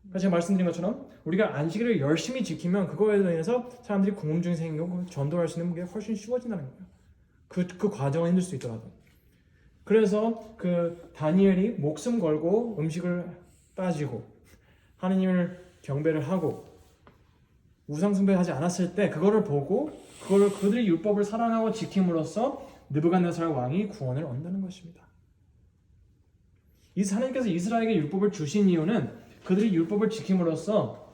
그러니까 제가 말씀드린 것처럼 우리가 안식일을 열심히 지키면 그거에 대해서 사람들이 궁금증이 생기고 전도할 수 있는 게 훨씬 쉬워진다는 거예요. 그 과정은 힘들 수 있더라도. 그래서 그 다니엘이 목숨 걸고 음식을 따지고 하느님을 경배를 하고 우상숭배하지 않았을 때 그거를 보고 그들이 율법을 사랑하고 지킴으로써 느부갓네살 왕이 구원을 얻는다는 것입니다. 하나님께서 이스라엘에게 율법을 주신 이유는 그들이 율법을 지킴으로써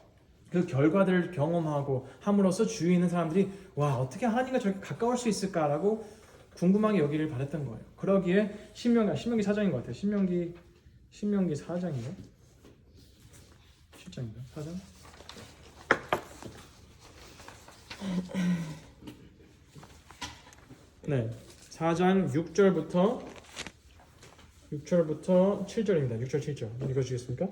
그 결과들을 경험하고 함으로써 주위에 있는 사람들이 와 어떻게 하나님과 저렇게 가까울 수 있을까라고 궁금하게 여기를 바랬던 거예요. 그러기에 신명기 4장인 것 같아요. 신명기 4장인가? 7장인가? 4장? 네, 4장 6절부터 7절입니다. 6절 7절 읽어주시겠습니까?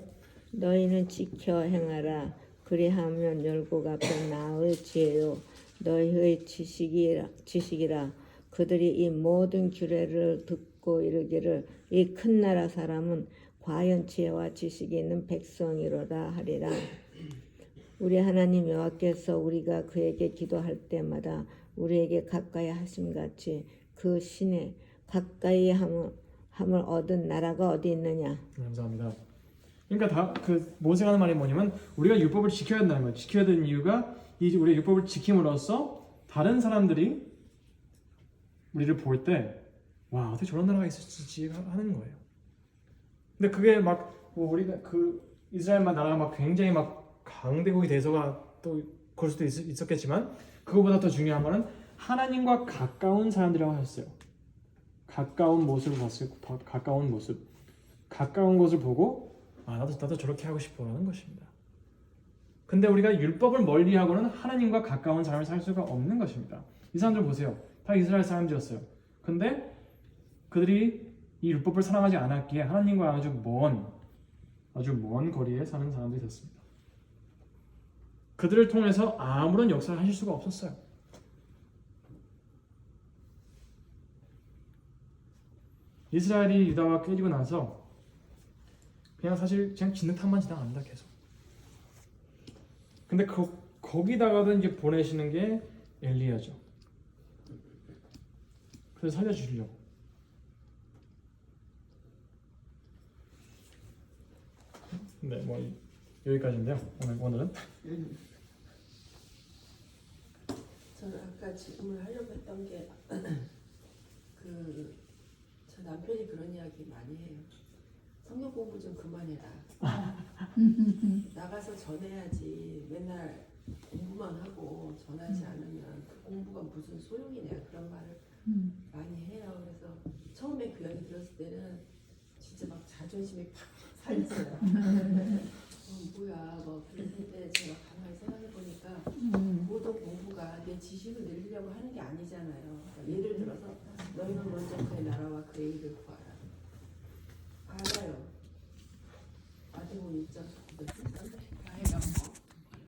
너희는 지켜 행하라. 그리하면 율법 앞에 나을 지혜요 너희의 지식이라. 그들이 이 모든 규례를 듣고 이르기를 이 큰 나라 사람은 과연 지혜와 지식이 있는 백성이로다 하리라. 우리 하나님 여호와께서 우리가 그에게 기도할 때마다 우리에게 가까이 하심같이 그 신에 가까이 함을 얻은 나라가 어디 있느냐. 감사합니다. 그러니까 그 모세가 하는 말이 뭐냐면 우리가 율법을 지켜야 된다는 거예요. 지켜야 되는 이유가 우리가 율법을 지킴으로써 다른 사람들이 우리를 볼 때 와 어떻게 저런 나라가 있을지 하는 거예요. 근데 그게 막 우리가 그 이스라엘만 나라가 막 굉장히 막 강대국이 돼서가 또 그럴 수도 있었겠지만 그거보다 더 중요한 거는 하나님과 가까운 사람들이라고 하셨어요. 가까운 모습을 봤어요. 가까운 것을 보고 나도 저렇게 하고 싶어라는 것입니다. 근데 우리가 율법을 멀리하고는 하나님과 가까운 삶을 살 수가 없는 것입니다. 이 사람들 보세요. 다 이스라엘 사람들이었어요. 근데 그들이 이 율법을 사랑하지 않았기에 하나님과 아주 먼 거리에 사는 사람들이 됐습니다. 그들을 통해서 아무런 역사를 하실 수가 없었어요. 이스라엘이 유다와 깨지고 나서 그냥 사실 진흙탕만 지나갑니다. 계속. 근데 거기다가도 이제 보내시는 게 엘리야죠. 그래서 살려주시려고. 네, 뭐 여기까지인데요. 오늘은 저는 아까 질문을 하려고 했던 게 저 남편이 그런 이야기 많이 해요. 성경 공부 좀 그만해라. 나가서 전해야지. 맨날 공부만 하고 전하지 않으면 그 공부가 무슨 소용이냐 그런 말을 많이 해요. 그래서 처음에 그 이야기 들었을 때는 진짜 막 자존심이 팍 살렸어요. 뭐야 뭐 그랬는데 제가 가만히 생각해 보니까 모든 공부가 내 지식을 늘리려고 하는 게 아니잖아요. 그러니까 예를 들어서 너희는 먼저 그의 나라와 그의 일을 구하라. 알아요. 마태복음 6장